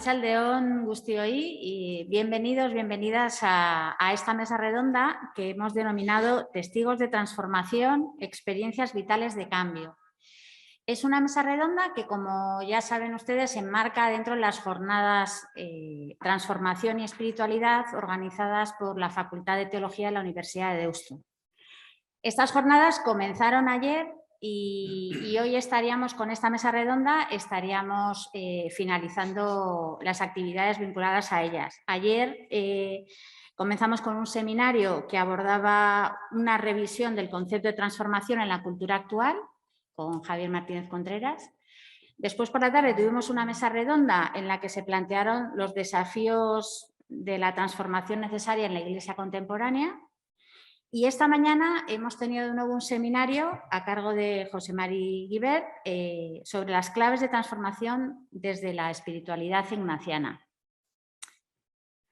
Arratsaldeon guztioi y bienvenidos, bienvenidas a esta mesa redonda que hemos denominado Testigos de Transformación, Experiencias Vitales de Cambio. Es una mesa redonda que, como ya saben ustedes, se enmarca dentro de las jornadas Transformación y Espiritualidad organizadas por la Facultad de Teología de la Universidad de Deusto. Estas jornadas comenzaron ayer y hoy estaríamos con esta mesa redonda, estaríamos finalizando las actividades vinculadas a ellas. Ayer comenzamos con un seminario que abordaba una revisión del concepto de transformación en la cultura actual con Javier Martínez Contreras. Después por la tarde tuvimos una mesa redonda en la que se plantearon los desafíos de la transformación necesaria en la Iglesia contemporánea. Y esta mañana hemos tenido de nuevo un seminario a cargo de José Mari Guibert sobre las claves de transformación desde la espiritualidad ignaciana.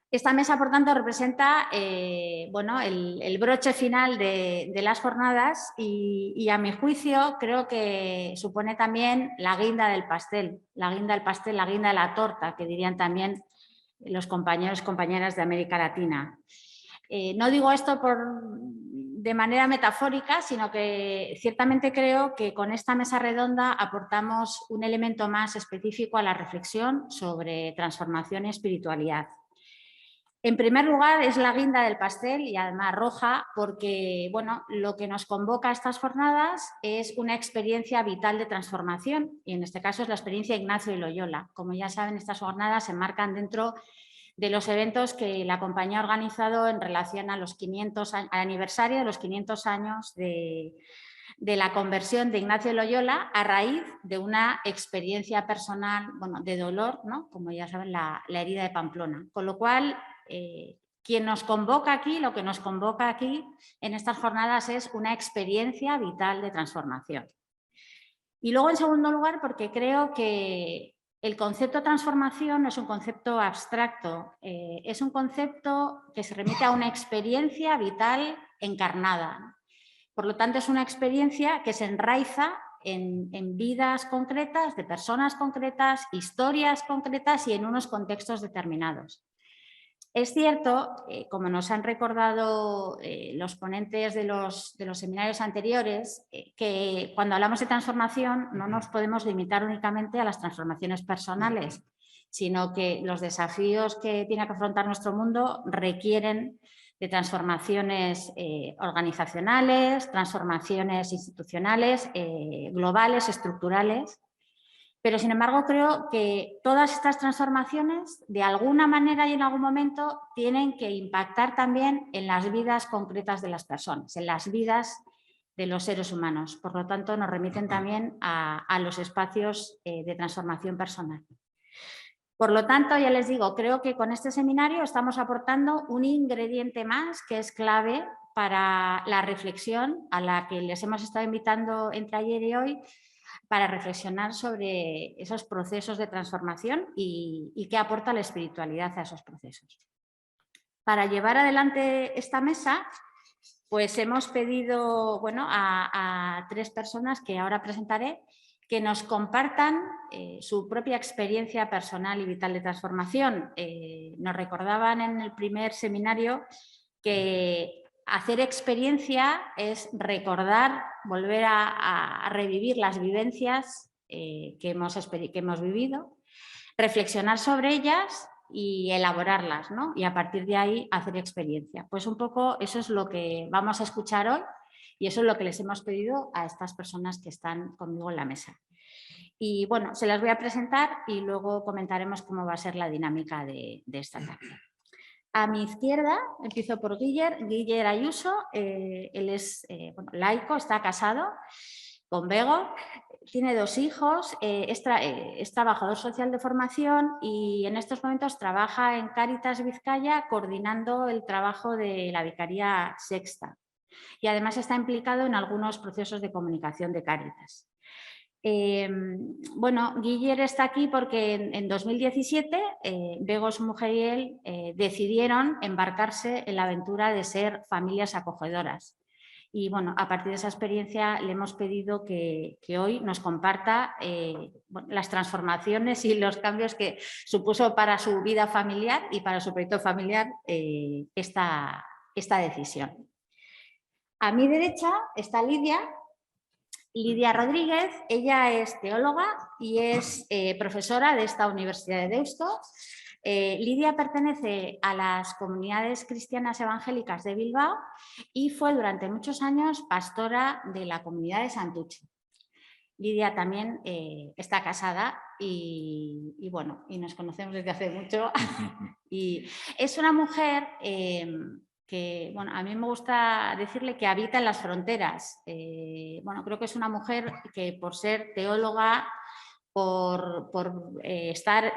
Esta mesa, por tanto, representa el broche final de las jornadas y, a mi juicio, creo que supone también la guinda del pastel, la guinda de la torta, que dirían también los compañeros y compañeras de América Latina. No digo esto de manera metafórica, sino que ciertamente creo que con esta mesa redonda aportamos un elemento más específico a la reflexión sobre transformación y espiritualidad. En primer lugar, es la guinda del pastel y además roja porque lo que nos convoca a estas jornadas es una experiencia vital de transformación y en este caso es la experiencia de Ignacio de Loyola. Como ya saben, estas jornadas se enmarcan dentro de los eventos que la compañía ha organizado en relación a los 500 al aniversario de los 500 años de la conversión de Ignacio de Loyola a raíz de una experiencia personal de dolor, ¿no? Como ya saben, la herida de Pamplona. Con lo cual, quien nos convoca aquí, lo que nos convoca aquí en estas jornadas es una experiencia vital de transformación. Y luego, en segundo lugar, porque creo que el concepto de transformación no es un concepto abstracto, es un concepto que se remite a una experiencia vital encarnada. Por lo tanto, es una experiencia que se enraiza en vidas concretas, de personas concretas, historias concretas y en unos contextos determinados. Es cierto, como nos han recordado los ponentes de los seminarios anteriores, que cuando hablamos de transformación no nos podemos limitar únicamente a las transformaciones personales, sino que los desafíos que tiene que afrontar nuestro mundo requieren de transformaciones organizacionales, transformaciones institucionales, globales, estructurales. Pero, sin embargo, creo que todas estas transformaciones, de alguna manera y en algún momento, tienen que impactar también en las vidas concretas de las personas, en las vidas de los seres humanos. Por lo tanto, nos remiten también a los espacios de transformación personal. Por lo tanto, ya les digo, creo que con este seminario estamos aportando un ingrediente más que es clave para la reflexión a la que les hemos estado invitando entre ayer y hoy, para reflexionar sobre esos procesos de transformación y qué aporta la espiritualidad a esos procesos. Para llevar adelante esta mesa, pues hemos pedido a tres personas que ahora presentaré que nos compartan su propia experiencia personal y vital de transformación. Nos recordaban en el primer seminario que hacer experiencia es recordar, volver a revivir las vivencias que hemos vivido, reflexionar sobre ellas y elaborarlas, ¿no? Y a partir de ahí hacer experiencia. Pues un poco eso es lo que vamos a escuchar hoy y eso es lo que les hemos pedido a estas personas que están conmigo en la mesa. Y bueno, se las voy a presentar y luego comentaremos cómo va a ser la dinámica de esta tarde. A mi izquierda, empiezo por Guiller Ayuso, él es laico, está casado con Bego, tiene 2 hijos, es trabajador social de formación y en estos momentos trabaja en Cáritas Vizcaya coordinando el trabajo de la Vicaría Sexta y además está implicado en algunos procesos de comunicación de Cáritas. Guiller está aquí porque en 2017 Bego, su mujer y él decidieron embarcarse en la aventura de ser familias acogedoras Y bueno, a partir de esa experiencia le hemos pedido que hoy nos comparta las transformaciones y los cambios que supuso para su vida familiar y para su proyecto familiar esta decisión. A mi derecha está Lidia Rodríguez. Ella es teóloga y es profesora de esta Universidad de Deusto. Lidia pertenece a las comunidades cristianas evangélicas de Bilbao y fue durante muchos años pastora de la comunidad de Santuche. Lidia también está casada y bueno, y nos conocemos desde hace mucho. Y es una mujer que, bueno, a mí me gusta decirle que habita en las fronteras. Bueno, creo que es una mujer que por ser teóloga, por estar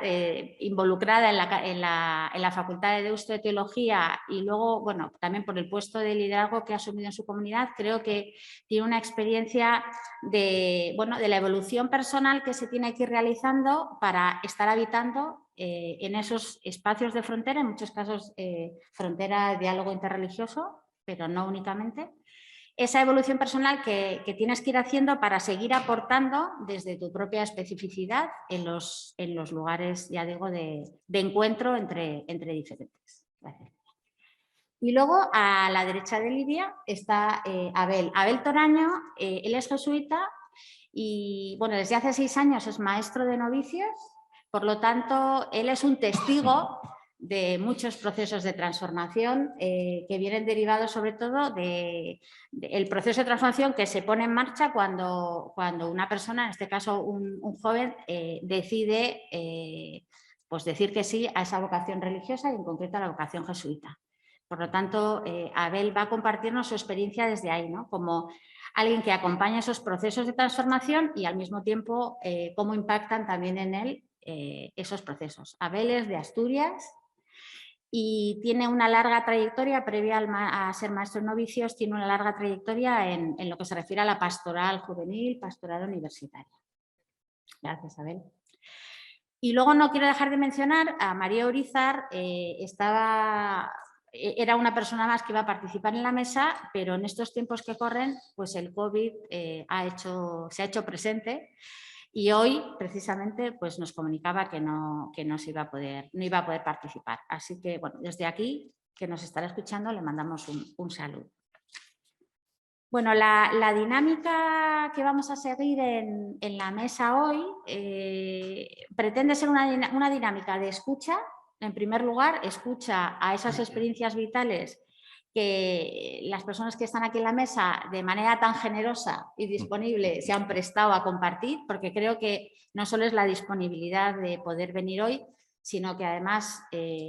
involucrada en la Facultad de Deusto de Teología y luego, bueno, también por el puesto de liderazgo que ha asumido en su comunidad, creo que tiene una experiencia de la evolución personal que se tiene que ir realizando para estar habitando en esos espacios de frontera, en muchos casos frontera de diálogo interreligioso, pero no únicamente. Esa evolución personal que tienes que ir haciendo para seguir aportando desde tu propia especificidad en los lugares, ya digo, de encuentro entre diferentes. Gracias. Y luego a la derecha de Lidia está Abel. Abel Toraño, él es jesuita y bueno, desde hace 6 años es maestro de novicios, por lo tanto, él es un testigo de muchos procesos de transformación que vienen derivados sobre todo del proceso de transformación que se pone en marcha cuando una persona, en este caso un joven, decide pues decir que sí a esa vocación religiosa y en concreto a la vocación jesuita. Por lo tanto, Abel va a compartirnos su experiencia desde ahí, ¿no? Como alguien que acompaña esos procesos de transformación y al mismo tiempo cómo impactan también en él esos procesos. Abel es de Asturias y tiene una larga trayectoria, previa a ser maestro de novicios, tiene una larga trayectoria en lo que se refiere a la pastoral juvenil, pastoral universitaria. Gracias, Abel. Y luego no quiero dejar de mencionar a María Urizar, era una persona más que iba a participar en la mesa, pero en estos tiempos que corren, pues el COVID se ha hecho presente y hoy precisamente pues nos comunicaba que no iba a poder participar. Así que bueno, desde aquí, que nos estará escuchando, le mandamos un saludo. Bueno, la dinámica que vamos a seguir en la mesa hoy pretende ser una dinámica de escucha. En primer lugar, escucha a esas experiencias vitales que las personas que están aquí en la mesa de manera tan generosa y disponible se han prestado a compartir, porque creo que no solo es la disponibilidad de poder venir hoy, sino que además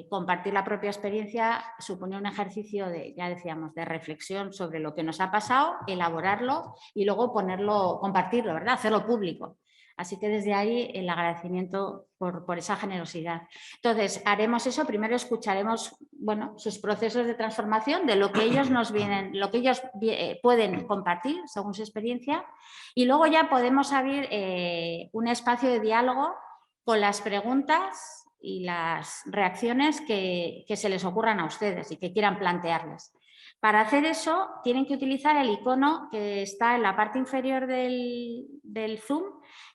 compartir la propia experiencia supone un ejercicio ya decíamos, de reflexión sobre lo que nos ha pasado, elaborarlo y luego compartirlo, ¿verdad? Hacerlo público. Así que desde ahí el agradecimiento por esa generosidad. Entonces, haremos eso. Primero escucharemos sus procesos de transformación, de lo que ellos pueden compartir según su experiencia. Y luego ya podemos abrir un espacio de diálogo con las preguntas y las reacciones que se les ocurran a ustedes y que quieran plantearles. Para hacer eso tienen que utilizar el icono que está en la parte inferior del Zoom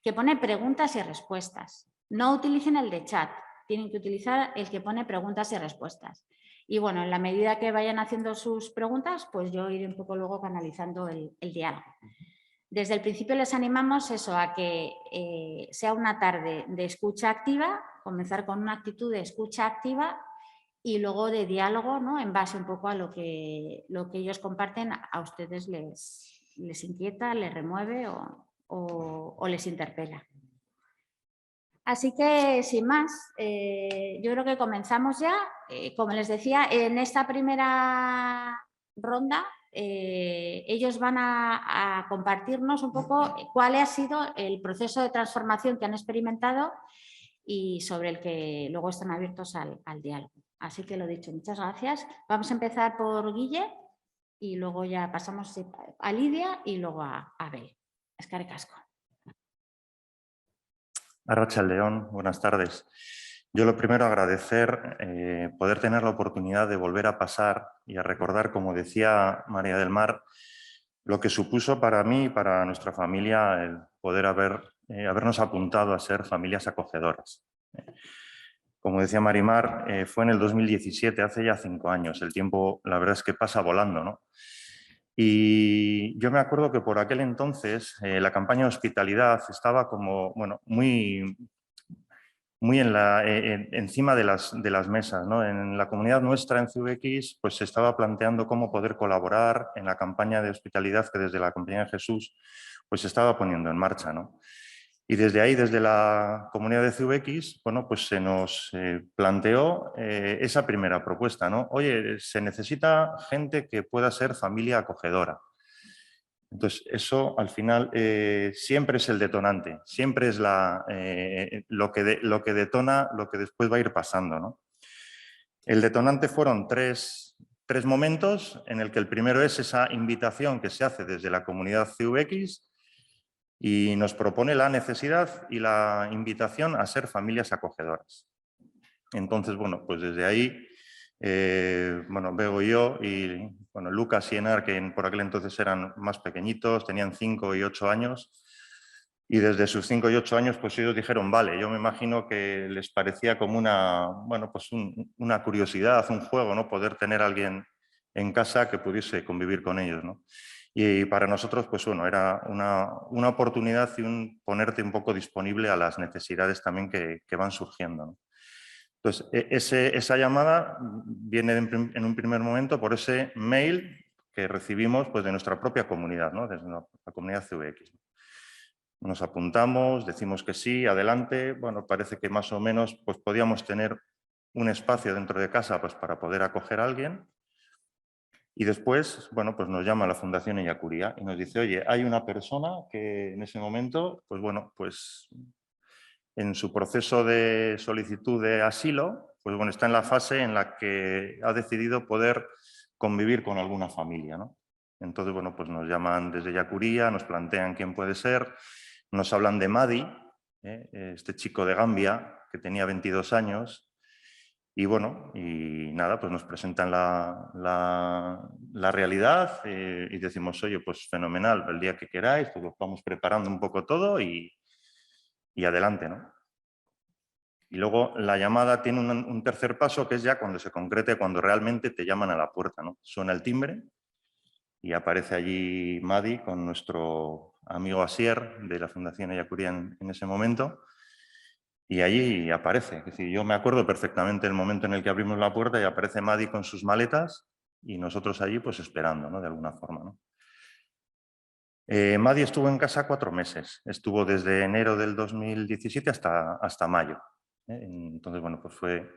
que pone preguntas y respuestas. No utilicen el de chat, tienen que utilizar el que pone preguntas y respuestas. Y bueno, en la medida que vayan haciendo sus preguntas, pues yo iré un poco luego canalizando el diálogo. Desde el principio les animamos a que sea una tarde de escucha activa, comenzar con una actitud de escucha activa y luego de diálogo, ¿no? En base un poco a lo que ellos comparten, a ustedes les inquieta, les remueve o les interpela. Así que, sin más, yo creo que comenzamos ya. Como les decía, en esta primera ronda ellos van a compartirnos un poco cuál ha sido el proceso de transformación que han experimentado y sobre el que luego están abiertos al diálogo. Así que lo dicho, muchas gracias. Vamos a empezar por Guille y luego ya pasamos a Lidia y luego a Abel. Eskerrik asko. Arratsaldeon, buenas tardes. Yo lo primero agradecer poder tener la oportunidad de volver a pasar y a recordar, como decía María del Mar, lo que supuso para mí y para nuestra familia el poder habernos apuntado a ser familias acogedoras. Como decía Marimar, fue en el 2017, hace ya 5 años. El tiempo, la verdad es que pasa volando, ¿no? Y yo me acuerdo que por aquel entonces la campaña de hospitalidad estaba como, bueno, muy encima de las mesas, ¿no? En la comunidad nuestra, en CVX, pues se estaba planteando cómo poder colaborar en la campaña de hospitalidad que desde la Compañía de Jesús pues se estaba poniendo en marcha, ¿no? Y desde ahí, desde la comunidad de CVX, bueno, pues se nos planteó esa primera propuesta, ¿no? Oye, se necesita gente que pueda ser familia acogedora. Entonces, eso al final siempre es el detonante, siempre es lo que detona lo que después va a ir pasando, ¿no? El detonante fueron tres momentos, en el que el primero es esa invitación que se hace desde la comunidad CVX y nos propone la necesidad y la invitación a ser familias acogedoras. Entonces, bueno, pues desde ahí, bueno, Bego y yo, y bueno, Lucas y Enar, que por aquel entonces eran más pequeñitos, tenían 5 y 8 años, y desde sus 5 y 8 años, pues ellos dijeron, vale, yo me imagino que les parecía como una, bueno, pues una curiosidad, un juego, ¿no? Poder tener a alguien en casa que pudiese convivir con ellos, ¿no? Y para nosotros, pues bueno, era una oportunidad y ponerte un poco disponible a las necesidades también que van surgiendo, ¿no? Entonces, esa llamada viene en un primer momento por ese mail que recibimos pues, de nuestra propia comunidad, ¿no? Desde la comunidad CVX. Nos apuntamos, decimos que sí, adelante. Bueno, parece que más o menos pues, podíamos tener un espacio dentro de casa pues, para poder acoger a alguien. Y después, bueno, pues nos llama la Fundación Ellacuría y nos dice, oye, hay una persona que en ese momento, pues bueno, pues en su proceso de solicitud de asilo, pues bueno, está en la fase en la que ha decidido poder convivir con alguna familia, ¿no? Entonces, bueno, pues nos llaman desde Ellacuría, nos plantean quién puede ser, nos hablan de Madi, este chico de Gambia, que tenía 22 años, y bueno, y nada, pues nos presentan la realidad y decimos, oye, pues fenomenal, el día que queráis, pues lo vamos preparando un poco todo y adelante, ¿no? Y luego la llamada tiene un tercer paso, que es ya cuando se concrete, cuando realmente te llaman a la puerta, ¿no? Suena el timbre y aparece allí Madi con nuestro amigo Asier de la Fundación Ellacuría en ese momento. Y allí aparece, es decir, yo me acuerdo perfectamente el momento en el que abrimos la puerta y aparece Madi con sus maletas y nosotros allí pues esperando, ¿no? De alguna forma, ¿no? Madi estuvo en casa 4 meses, estuvo desde enero del 2017 hasta mayo. Entonces, bueno, pues fue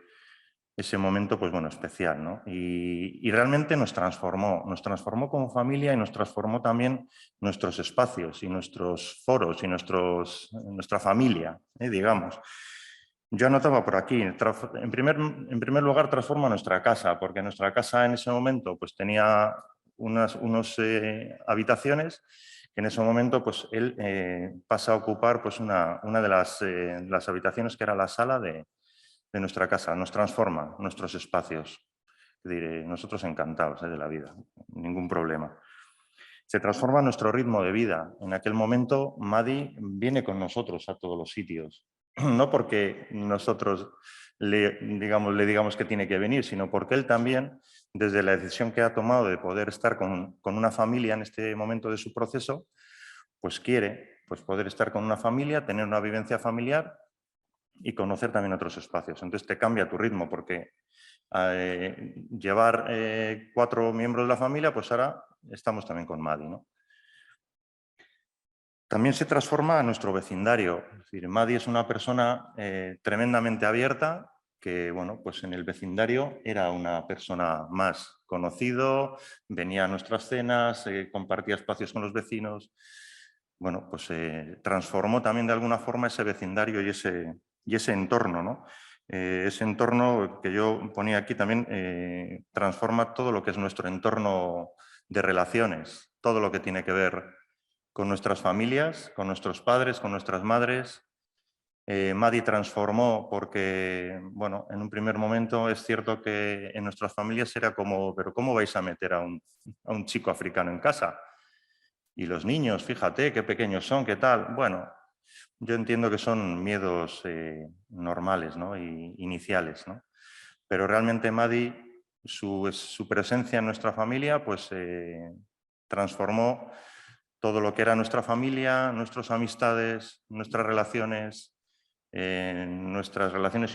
ese momento pues bueno, especial, ¿no? Y realmente nos transformó como familia y nos transformó también nuestros espacios y nuestros foros y nuestra familia, digamos. Yo anotaba por aquí, en primer lugar transforma nuestra casa, porque nuestra casa en ese momento pues tenía unas habitaciones que en ese momento pues él pasa a ocupar pues una de las habitaciones que era la sala de nuestra casa, nos transforma nuestros espacios. Nosotros encantados de la vida, ningún problema. Se transforma nuestro ritmo de vida. En aquel momento, Madi viene con nosotros a todos los sitios. No porque nosotros le digamos que tiene que venir, sino porque él también, desde la decisión que ha tomado de poder estar con una familia en este momento de su proceso, pues quiere pues poder estar con una familia, tener una vivencia familiar y conocer también otros espacios. Entonces te cambia tu ritmo porque llevar 4 miembros de la familia, pues ahora estamos también con Madi, ¿no? También se transforma nuestro vecindario. Es decir, Madi es una persona tremendamente abierta que, bueno, pues en el vecindario era una persona más conocido, venía a nuestras cenas, compartía espacios con los vecinos. Bueno, pues transformó también de alguna forma ese vecindario y ese entorno, ¿no? Ese entorno que yo ponía aquí también transforma todo lo que es nuestro entorno de relaciones, todo lo que tiene que ver con nuestras familias, con nuestros padres, con nuestras madres. Madi transformó porque, bueno, en un primer momento es cierto que en nuestras familias era como, pero ¿cómo vais a meter a un chico africano en casa? Y los niños, fíjate qué pequeños son, qué tal. Bueno, yo entiendo que son miedos normales, ¿no? Y iniciales, ¿no? Pero realmente Madi, su presencia en nuestra familia, pues transformó todo lo que era nuestra familia, nuestras amistades, nuestras relaciones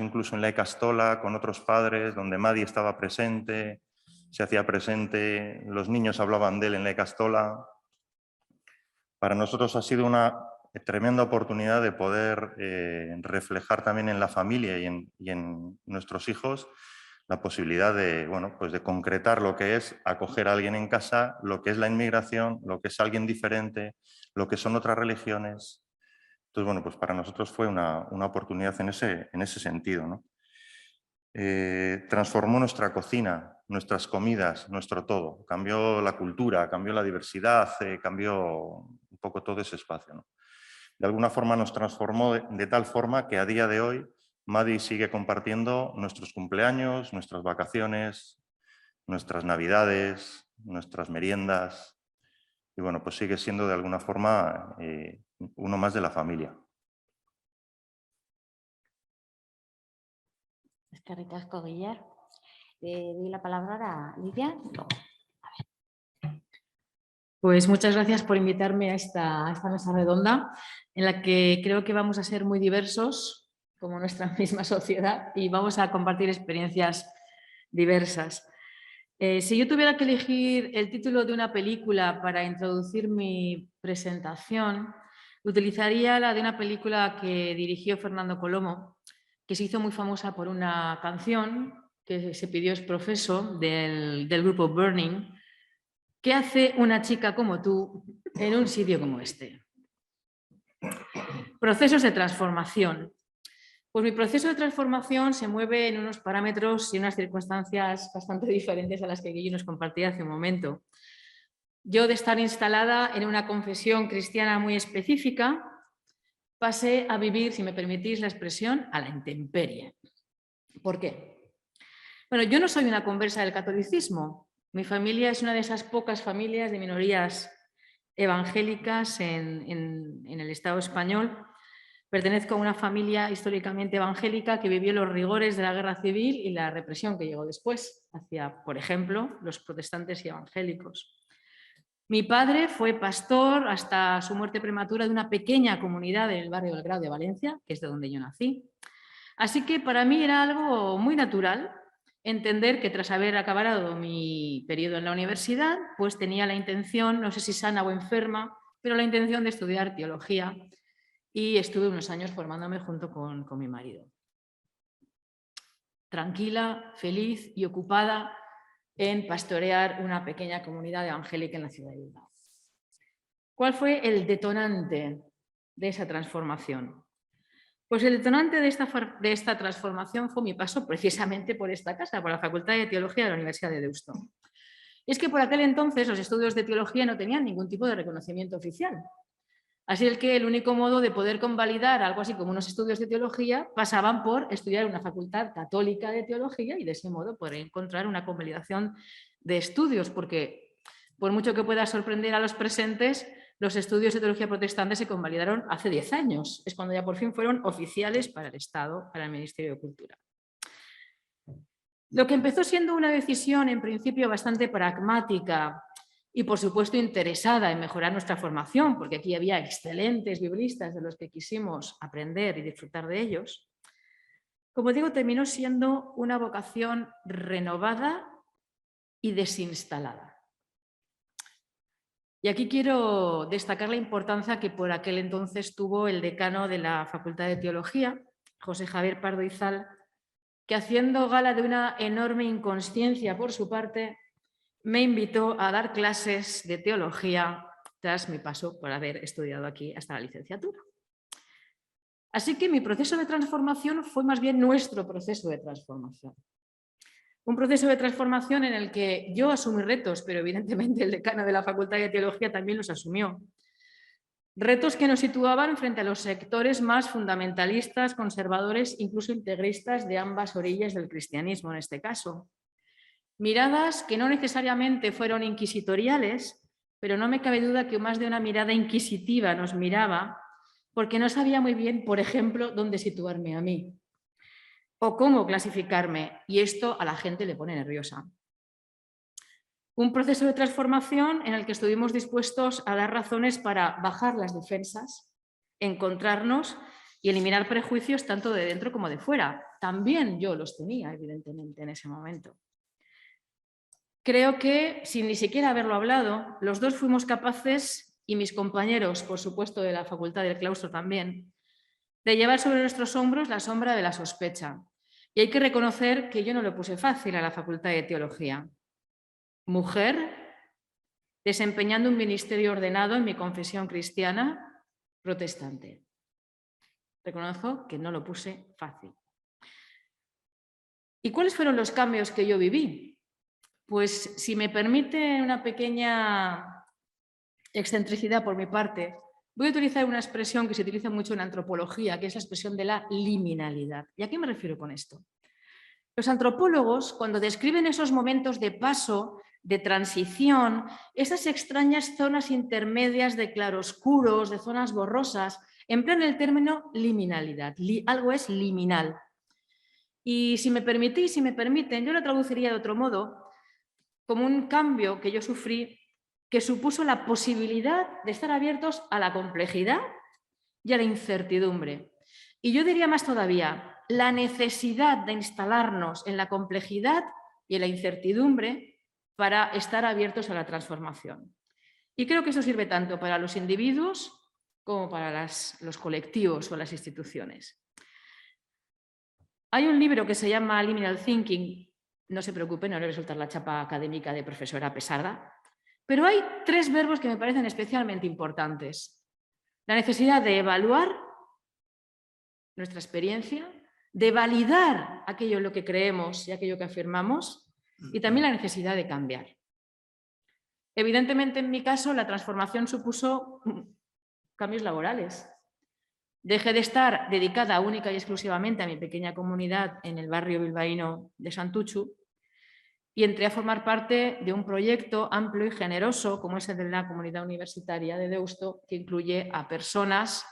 incluso en la Icastola, con otros padres, donde Madi estaba presente, se hacía presente, los niños hablaban de él en la Icastola. Para nosotros ha sido una tremenda oportunidad de poder reflejar también en la familia y en nuestros hijos la posibilidad de, bueno, pues de concretar lo que es acoger a alguien en casa, lo que es la inmigración, lo que es alguien diferente, lo que son otras religiones. Entonces, bueno, pues para nosotros fue una oportunidad en ese sentido, ¿no? Transformó nuestra cocina, nuestras comidas, nuestro todo. Cambió la cultura, cambió la diversidad, cambió un poco todo ese espacio, ¿no? De alguna forma nos transformó de tal forma que a día de hoy Madi sigue compartiendo nuestros cumpleaños, nuestras vacaciones, nuestras navidades, nuestras meriendas. Y bueno, pues sigue siendo de alguna forma uno más de la familia. Eskerrik asko, Guillermo. Le doy la palabra a Lidia. Pues muchas gracias por invitarme a esta mesa redonda, en la que creo que vamos a ser muy diversos, como nuestra misma sociedad, y vamos a compartir experiencias diversas. Si yo tuviera que elegir el título de una película para introducir mi presentación, utilizaría la de una película que dirigió Fernando Colomo, que se hizo muy famosa por una canción que se pidió ex profeso del grupo Burning. ¿Qué hace una chica como tú en un sitio como este? Procesos de transformación. Pues mi proceso de transformación se mueve en unos parámetros y unas circunstancias bastante diferentes a las que Guillermo nos compartía hace un momento. Yo, de estar instalada en una confesión cristiana muy específica, pasé a vivir, si me permitís la expresión, a la intemperie. ¿Por qué? Bueno, yo no soy una conversa del catolicismo. Mi familia es una de esas pocas familias de minorías evangélicas en el Estado español. Pertenezco a una familia históricamente evangélica que vivió los rigores de la guerra civil y la represión que llegó después hacia, por ejemplo, los protestantes y evangélicos. Mi padre fue pastor hasta su muerte prematura de una pequeña comunidad en el barrio del Grau de Valencia, que es de donde yo nací. Así que para mí era algo muy natural entender que tras haber acabado mi periodo en la universidad, pues tenía la intención, no sé si sana o enferma, pero la intención de estudiar teología, y estuve unos años formándome junto con mi marido. Tranquila, feliz y ocupada en pastorear una pequeña comunidad evangélica en la ciudad de Bilbao. ¿Cuál fue el detonante de esa transformación? Pues el detonante de esta transformación fue mi paso precisamente por esta casa, por la Facultad de Teología de la Universidad de Deusto. Y es que por aquel entonces los estudios de teología no tenían ningún tipo de reconocimiento oficial. Así que el único modo de poder convalidar algo así como unos estudios de teología pasaban por estudiar en una facultad católica de teología y de ese modo poder encontrar una convalidación de estudios, porque por mucho que pueda sorprender a los presentes, los estudios de teología protestante se convalidaron hace 10 años. Es cuando ya por fin fueron oficiales para el Estado, para el Ministerio de Cultura. Lo que empezó siendo una decisión en principio bastante pragmática y por supuesto interesada en mejorar nuestra formación, porque aquí había excelentes biblistas de los que quisimos aprender y disfrutar de ellos, como digo, terminó siendo una vocación renovada y desinstalada. Y aquí quiero destacar la importancia que por aquel entonces tuvo el decano de la Facultad de Teología, José Javier Pardo Izal, que haciendo gala de una enorme inconsciencia por su parte, me invitó a dar clases de teología tras mi paso por haber estudiado aquí hasta la licenciatura. Así que mi proceso de transformación fue más bien nuestro proceso de transformación. Un proceso de transformación en el que yo asumí retos, pero evidentemente el decano de la Facultad de Teología también los asumió. Retos que nos situaban frente a los sectores más fundamentalistas, conservadores, incluso integristas de ambas orillas del cristianismo en este caso. Miradas que no necesariamente fueron inquisitoriales, pero no me cabe duda que más de una mirada inquisitiva nos miraba porque no sabía muy bien, por ejemplo, dónde situarme a mí o cómo clasificarme, y esto a la gente le pone nerviosa. Un proceso de transformación en el que estuvimos dispuestos a dar razones para bajar las defensas, encontrarnos y eliminar prejuicios tanto de dentro como de fuera. También yo los tenía, evidentemente, en ese momento. Creo que, sin ni siquiera haberlo hablado, los dos fuimos capaces, y mis compañeros, por supuesto, de la Facultad del Claustro también, de llevar sobre nuestros hombros la sombra de la sospecha. Y hay que reconocer que yo no lo puse fácil a la Facultad de Teología. Mujer, desempeñando un ministerio ordenado en mi confesión cristiana, protestante. Reconozco que no lo puse fácil. ¿Y cuáles fueron los cambios que yo viví? Pues, si me permite una pequeña excentricidad por mi parte, voy a utilizar una expresión que se utiliza mucho en antropología, que es la expresión de la liminalidad. ¿Y a qué me refiero con esto? Los antropólogos, cuando describen esos momentos de paso, de transición, esas extrañas zonas intermedias de claroscuros, de zonas borrosas, emplean el término liminalidad. Algo es liminal. Y si me permitís, si me permiten, yo lo traduciría de otro modo, como un cambio que yo sufrí, que supuso la posibilidad de estar abiertos a la complejidad y a la incertidumbre. Y yo diría más todavía, la necesidad de instalarnos en la complejidad y en la incertidumbre para estar abiertos a la transformación. Y creo que eso sirve tanto para los individuos como para los colectivos o las instituciones. Hay un libro que se llama Liminal Thinking. No se preocupen, no le voy a soltar la chapa académica de profesora pesada, pero hay 3 verbos que me parecen especialmente importantes. La necesidad de evaluar nuestra experiencia, de validar aquello en lo que creemos y aquello que afirmamos, y también la necesidad de cambiar. Evidentemente, en mi caso, la transformación supuso cambios laborales. Dejé de estar dedicada única y exclusivamente a mi pequeña comunidad en el barrio bilbaíno de Santuchu y entré a formar parte de un proyecto amplio y generoso como es el de la comunidad universitaria de Deusto, que incluye a personas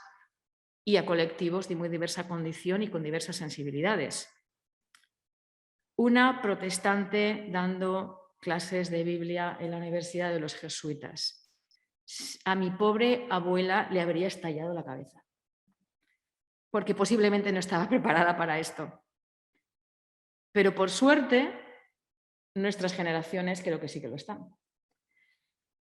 y a colectivos de muy diversa condición y con diversas sensibilidades. Una protestante dando clases de Biblia en la Universidad de los Jesuitas. A mi pobre abuela le habría estallado la cabeza, porque posiblemente no estaba preparada para esto. Pero por suerte, nuestras generaciones creo que sí que lo están.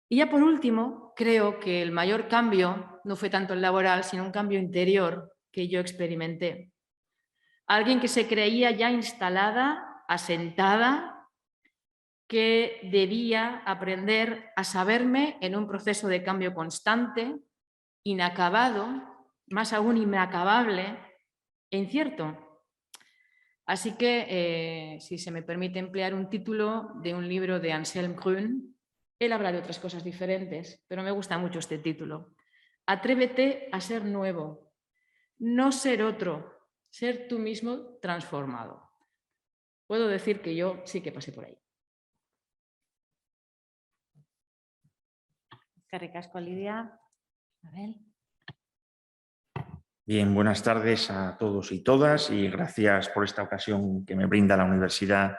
Y ya por último, creo que el mayor cambio no fue tanto el laboral, sino un cambio interior que yo experimenté. Alguien que se creía ya instalada, asentada, que debía aprender a saberme en un proceso de cambio constante, inacabado, más aún inacabable e incierto. Así que, si se me permite emplear un título de un libro de Anselm Grün, él habla de otras cosas diferentes, pero me gusta mucho este título. Atrévete a ser nuevo, no ser otro, ser tú mismo transformado. Puedo decir que yo sí que pasé por ahí. Eskerrik asko, Lidia. Abel. Bien, buenas tardes a todos y todas y gracias por esta ocasión que me brinda la Universidad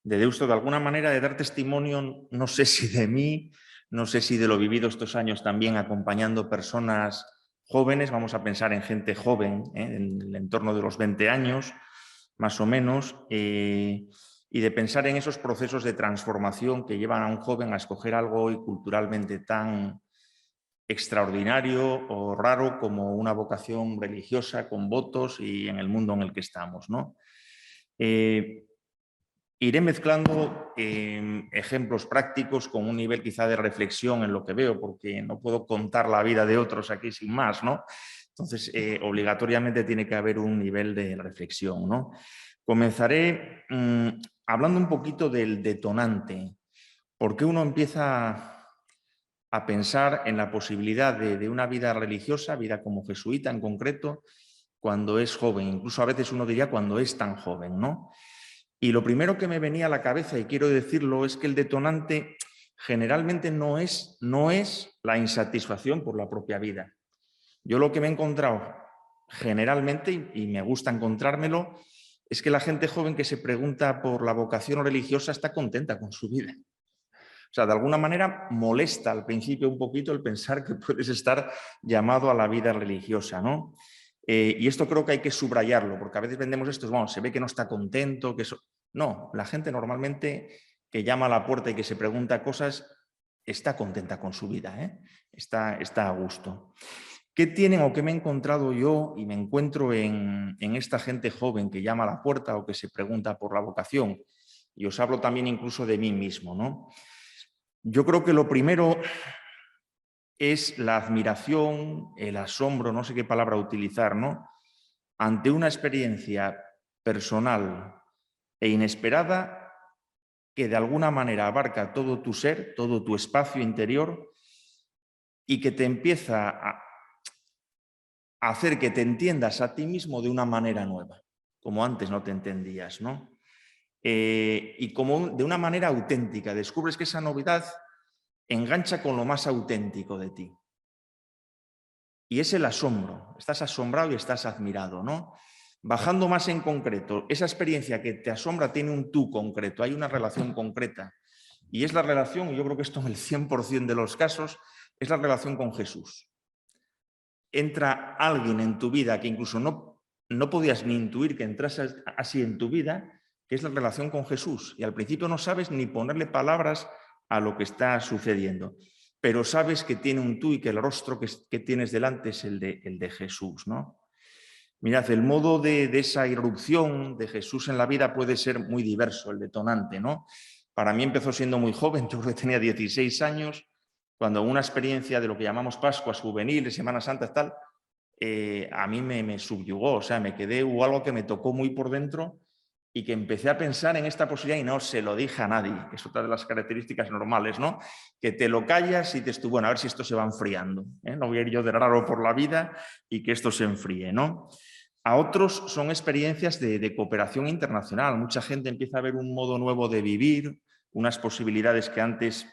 de Deusto, de alguna manera de dar testimonio, no sé si de mí, no sé si de lo vivido estos años también acompañando personas jóvenes, vamos a pensar en gente joven, en el entorno de los 20 años, más o menos, y de pensar en esos procesos de transformación que llevan a un joven a escoger algo hoy culturalmente tan extraordinario o raro como una vocación religiosa con votos y en el mundo en el que estamos, ¿no? Iré mezclando ejemplos prácticos con un nivel quizá de reflexión en lo que veo, porque no puedo contar la vida de otros aquí sin más, ¿no? Entonces, obligatoriamente tiene que haber un nivel de reflexión, ¿no? Comenzaré hablando un poquito del detonante. ¿Por qué uno empieza a pensar en la posibilidad de una vida religiosa, vida como jesuita en concreto, cuando es joven? Incluso a veces uno diría cuando es tan joven, ¿no? Y lo primero que me venía a la cabeza, y quiero decirlo, es que el detonante generalmente no es la insatisfacción por la propia vida. Yo lo que me he encontrado generalmente, y me gusta encontrármelo, es que la gente joven que se pregunta por la vocación religiosa está contenta con su vida. O sea, de alguna manera molesta al principio un poquito el pensar que puedes estar llamado a la vida religiosa, ¿no? Y esto creo que hay que subrayarlo, porque a veces vendemos esto, bueno, se ve que no está contento, que eso... No, la gente normalmente que llama a la puerta y que se pregunta cosas está contenta con su vida, ¿eh? Está a gusto. ¿Qué tienen o qué me he encontrado yo y me encuentro en esta gente joven que llama a la puerta o que se pregunta por la vocación? Y os hablo también incluso de mí mismo, ¿no? Yo creo que lo primero es la admiración, el asombro, no sé qué palabra utilizar, ¿no? Ante una experiencia personal e inesperada que de alguna manera abarca todo tu ser, todo tu espacio interior y que te empieza a hacer que te entiendas a ti mismo de una manera nueva, como antes no te entendías, ¿no? Y como de una manera auténtica, descubres que esa novedad engancha con lo más auténtico de ti. Y es el asombro, estás asombrado y estás admirado, ¿no? Bajando más en concreto, esa experiencia que te asombra tiene un tú concreto, hay una relación concreta. Y es la relación, y yo creo que esto en el 100% de los casos, es la relación con Jesús. Entra alguien en tu vida que incluso no podías ni intuir que entrase así en tu vida, que es la relación con Jesús. Y al principio no sabes ni ponerle palabras a lo que está sucediendo, pero sabes que tiene un tú y que el rostro que tienes delante es el de Jesús, ¿no? Mirad, el modo de esa irrupción de Jesús en la vida puede ser muy diverso, el detonante, ¿no? Para mí empezó siendo muy joven, yo creo que tenía 16 años, cuando una experiencia de lo que llamamos Pascuas juveniles, Semana Santa, tal, a mí me subyugó, o sea, hubo algo que me tocó muy por dentro y que empecé a pensar en esta posibilidad y no se lo dije a nadie, que es otra de las características normales, ¿no? Que te lo callas y te estuvo, bueno, a ver si esto se va enfriando, ¿eh? No voy a ir yo de raro por la vida y que esto se enfríe, ¿no? A otros son experiencias de cooperación internacional. Mucha gente empieza a ver un modo nuevo de vivir, unas posibilidades que antes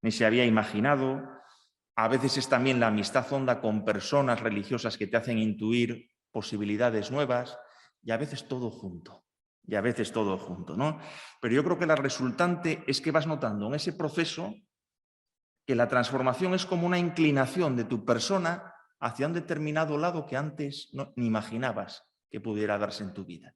ni se había imaginado. A veces es también la amistad honda con personas religiosas que te hacen intuir posibilidades nuevas y a veces todo junto. ¿No? Pero yo creo que la resultante es que vas notando en ese proceso que la transformación es como una inclinación de tu persona hacia un determinado lado que antes ni imaginabas que pudiera darse en tu vida.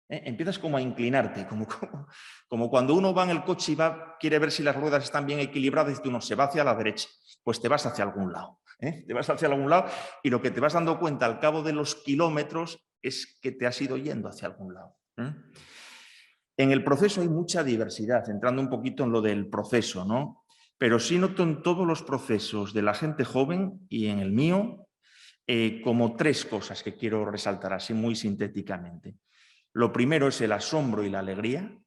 Empiezas como a inclinarte, como cuando uno va en el coche y quiere ver si las ruedas están bien equilibradas y tú no, se va hacia la derecha, pues te vas hacia algún lado. Te vas hacia algún lado y lo que te vas dando cuenta al cabo de los kilómetros es que te has ido yendo hacia algún lado. En el proceso hay mucha diversidad, entrando un poquito en lo del proceso, ¿no? Pero sí noto en todos los procesos de la gente joven y en el mío como tres cosas que quiero resaltar así muy sintéticamente. Lo primero es el asombro y la alegría.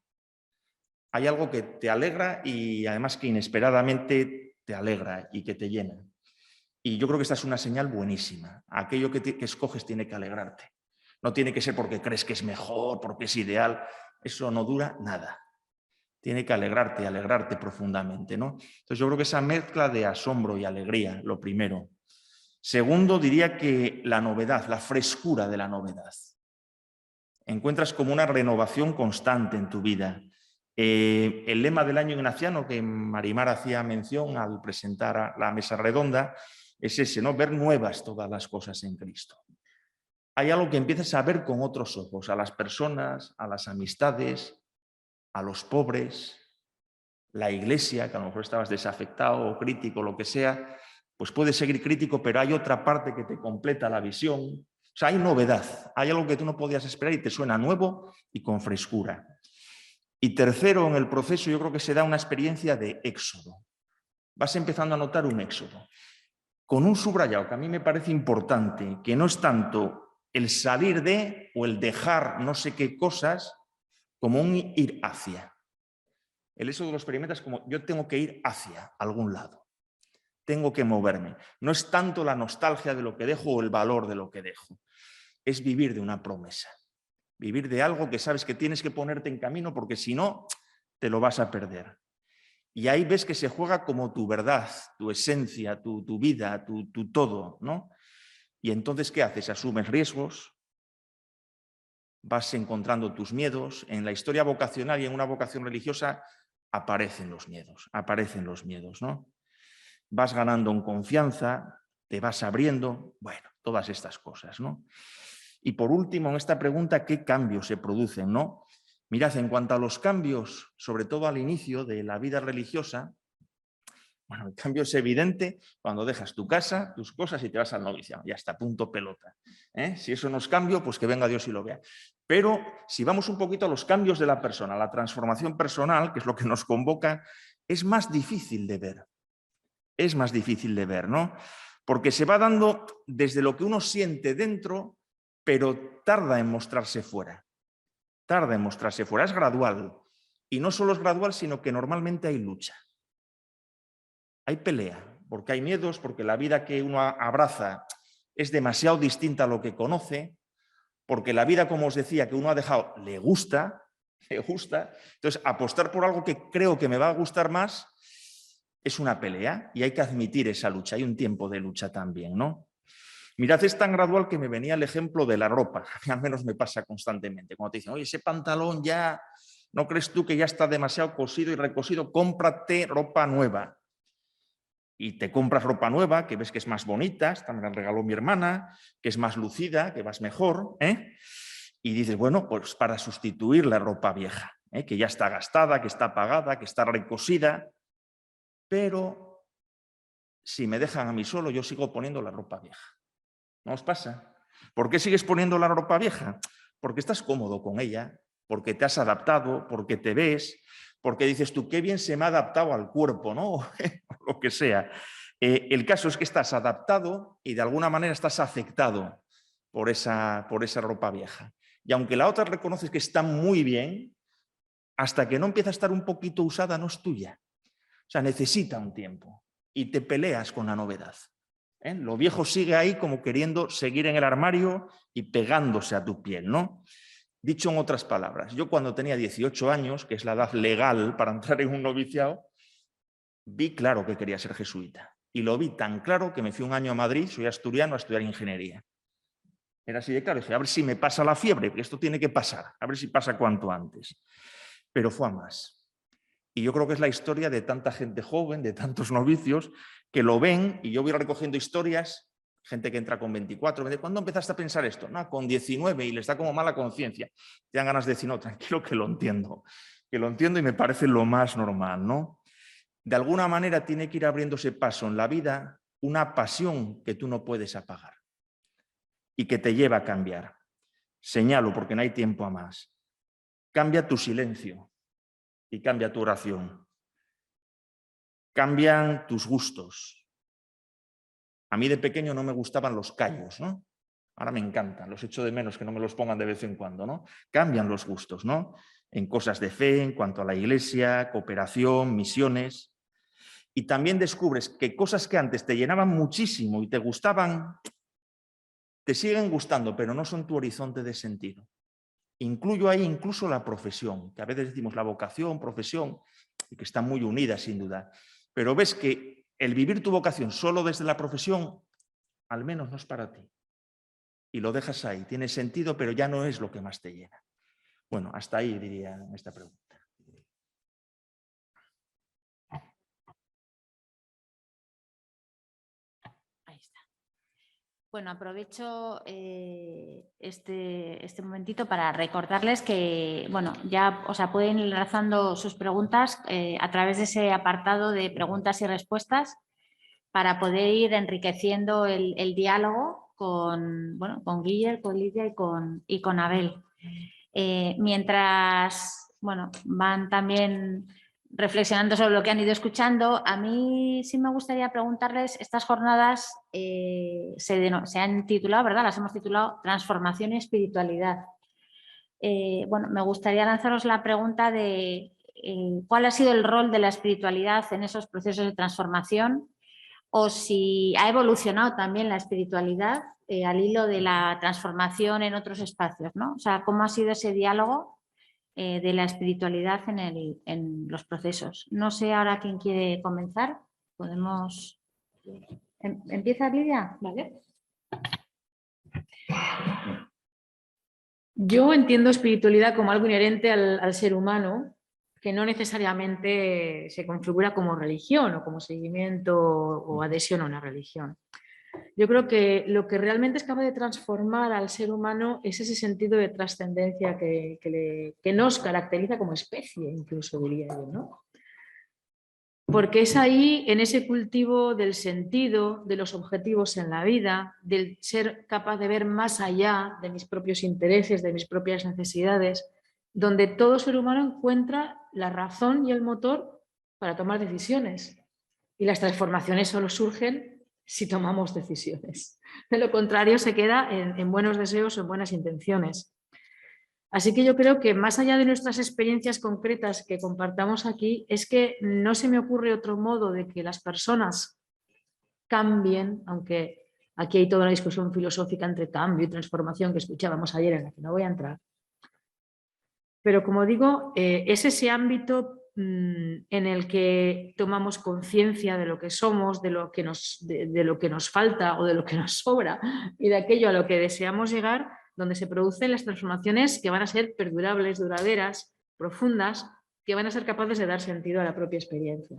Hay algo que te alegra y además que inesperadamente te alegra y que te llena. Y yo creo que esta es una señal buenísima. Aquello que escoges tiene que alegrarte. No tiene que ser porque crees que es mejor, porque es ideal. Eso no dura nada. Tiene que alegrarte profundamente, ¿no? Entonces yo creo que esa mezcla de asombro y alegría, lo primero. Segundo, diría que la novedad, la frescura de la novedad. Encuentras como una renovación constante en tu vida. El lema del año ignaciano que Marimar hacía mención al presentar la mesa redonda es ese, ¿no? Ver nuevas todas las cosas en Cristo. Hay algo que empiezas a ver con otros ojos, a las personas, a las amistades, a los pobres, la iglesia, que a lo mejor estabas desafectado o crítico, lo que sea, pues puedes seguir crítico, pero hay otra parte que te completa la visión. O sea, hay novedad, hay algo que tú no podías esperar y te suena nuevo y con frescura. Y tercero, en el proceso yo creo que se da una experiencia de éxodo. Vas empezando a notar un éxodo. Con un subrayado que a mí me parece importante, que no es tanto el salir de o el dejar no sé qué cosas, como un ir hacia. El éxodo lo experimentas como yo tengo que ir hacia algún lado. Tengo que moverme. No es tanto la nostalgia de lo que dejo o el valor de lo que dejo. Es vivir de una promesa. Vivir de algo que sabes que tienes que ponerte en camino porque si no, te lo vas a perder. Y ahí ves que se juega como tu verdad, tu esencia, tu vida, tu todo, ¿no? Y entonces, ¿qué haces? Asumes riesgos, vas encontrando tus miedos. En la historia vocacional y en una vocación religiosa aparecen los miedos, ¿no? Vas ganando en confianza, te vas abriendo, bueno, todas estas cosas, ¿no? Y por último, en esta pregunta, ¿qué cambios se producen, no? Mirad, en cuanto a los cambios, sobre todo al inicio de la vida religiosa, bueno, el cambio es evidente cuando dejas tu casa, tus cosas y te vas al noviciado. Ya está, punto pelota. Si eso no es cambio, pues que venga Dios y lo vea. Pero si vamos un poquito a los cambios de la persona, la transformación personal, que es lo que nos convoca, es más difícil de ver. Es más difícil de ver, ¿no? Porque se va dando desde lo que uno siente dentro, pero tarda en mostrarse fuera. Tarda en mostrarse fuera, es gradual. Y no solo es gradual, sino que normalmente hay lucha. Hay pelea, porque hay miedos, porque la vida que uno abraza es demasiado distinta a lo que conoce, porque la vida, como os decía, que uno ha dejado, le gusta. Entonces, apostar por algo que creo que me va a gustar más es una pelea y hay que admitir esa lucha. Hay un tiempo de lucha también, ¿no? Mirad, es tan gradual que me venía el ejemplo de la ropa. A mí al menos me pasa constantemente. Cuando te dicen, oye, ese pantalón ya, ¿no crees tú que ya está demasiado cosido y recosido? Cómprate ropa nueva. Y te compras ropa nueva, que ves que es más bonita, esta me la regaló mi hermana, que es más lucida, que vas mejor, y dices, bueno, pues para sustituir la ropa vieja, que ya está gastada, que está apagada, que está recosida, pero si me dejan a mí solo, yo sigo poniendo la ropa vieja. ¿No os pasa? ¿Por qué sigues poniendo la ropa vieja? Porque estás cómodo con ella, porque te has adaptado, porque te ves, porque dices tú, qué bien se me ha adaptado al cuerpo, ¿no? O lo que sea. El caso es que estás adaptado y de alguna manera estás afectado por esa ropa vieja. Y aunque la otra reconoces que está muy bien, hasta que no empieza a estar un poquito usada no es tuya. O sea, necesita un tiempo y te peleas con la novedad. Lo viejo sigue ahí como queriendo seguir en el armario y pegándose a tu piel, ¿no? Dicho en otras palabras, yo cuando tenía 18 años, que es la edad legal para entrar en un noviciado, vi claro que quería ser jesuita. Y lo vi tan claro que me fui un año a Madrid, soy asturiano, a estudiar ingeniería. Era así de claro, dije, a ver si me pasa la fiebre, que esto tiene que pasar, a ver si pasa cuanto antes. Pero fue a más. Y yo creo que es la historia de tanta gente joven, de tantos novicios, que lo ven y yo voy recogiendo historias, gente que entra con 24, me dice, ¿cuándo empezaste a pensar esto? No, con 19 y les da como mala conciencia. Te dan ganas de decir, no, tranquilo que lo entiendo y me parece lo más normal, ¿no? De alguna manera tiene que ir abriéndose paso en la vida una pasión que tú no puedes apagar y que te lleva a cambiar. Señalo porque no hay tiempo a más. Cambia tu silencio y cambia tu oración. Cambian tus gustos. A mí de pequeño no me gustaban los callos, ¿no? Ahora me encantan, los echo de menos que no me los pongan de vez en cuando, ¿no? Cambian los gustos, ¿no? En cosas de fe, en cuanto a la iglesia, cooperación, misiones. Y también descubres que cosas que antes te llenaban muchísimo y te gustaban, te siguen gustando, pero no son tu horizonte de sentido. Incluyo ahí incluso la profesión, que a veces decimos la vocación, profesión, y que están muy unidas sin duda. Pero ves que el vivir tu vocación solo desde la profesión, al menos no es para ti. Y lo dejas ahí, tiene sentido, pero ya no es lo que más te llena. Bueno, hasta ahí diría esta pregunta. Ahí está. Bueno, aprovecho este momentito para recordarles que, bueno, ya pueden ir lanzando sus preguntas a través de ese apartado de preguntas y respuestas para poder ir enriqueciendo el diálogo con Guiller, con Lidia y con Abel. Mientras, van también reflexionando sobre lo que han ido escuchando, a mí sí me gustaría preguntarles, estas jornadas se han titulado, ¿verdad? Las hemos titulado Transformación y Espiritualidad. Me gustaría lanzaros la pregunta de cuál ha sido el rol de la espiritualidad en esos procesos de transformación, o si ha evolucionado también la espiritualidad al hilo de la transformación en otros espacios, ¿no? O sea, cómo ha sido ese diálogo de la espiritualidad en los procesos. No sé ahora quién quiere comenzar. Podemos... ¿Empieza Lidia? Vale. Yo entiendo espiritualidad como algo inherente al ser humano, que no necesariamente se configura como religión o como seguimiento o adhesión a una religión. Yo creo que lo que realmente es capaz de transformar al ser humano es ese sentido de trascendencia que nos caracteriza como especie, incluso diría yo, ¿no? Porque es ahí, en ese cultivo del sentido, de los objetivos en la vida, del ser capaz de ver más allá de mis propios intereses, de mis propias necesidades, donde todo ser humano encuentra la razón y el motor para tomar decisiones. Y las transformaciones solo surgen si tomamos decisiones. De lo contrario, se queda en buenos deseos o en buenas intenciones. Así que yo creo que más allá de nuestras experiencias concretas que compartamos aquí, es que no se me ocurre otro modo de que las personas cambien, aunque aquí hay toda una discusión filosófica entre cambio y transformación que escuchábamos ayer, en la que no voy a entrar. Pero como digo, es ese ámbito en el que tomamos conciencia de lo que somos, de lo que nos falta o de lo que nos sobra y de aquello a lo que deseamos llegar, donde se producen las transformaciones que van a ser perdurables, duraderas, profundas, que van a ser capaces de dar sentido a la propia experiencia.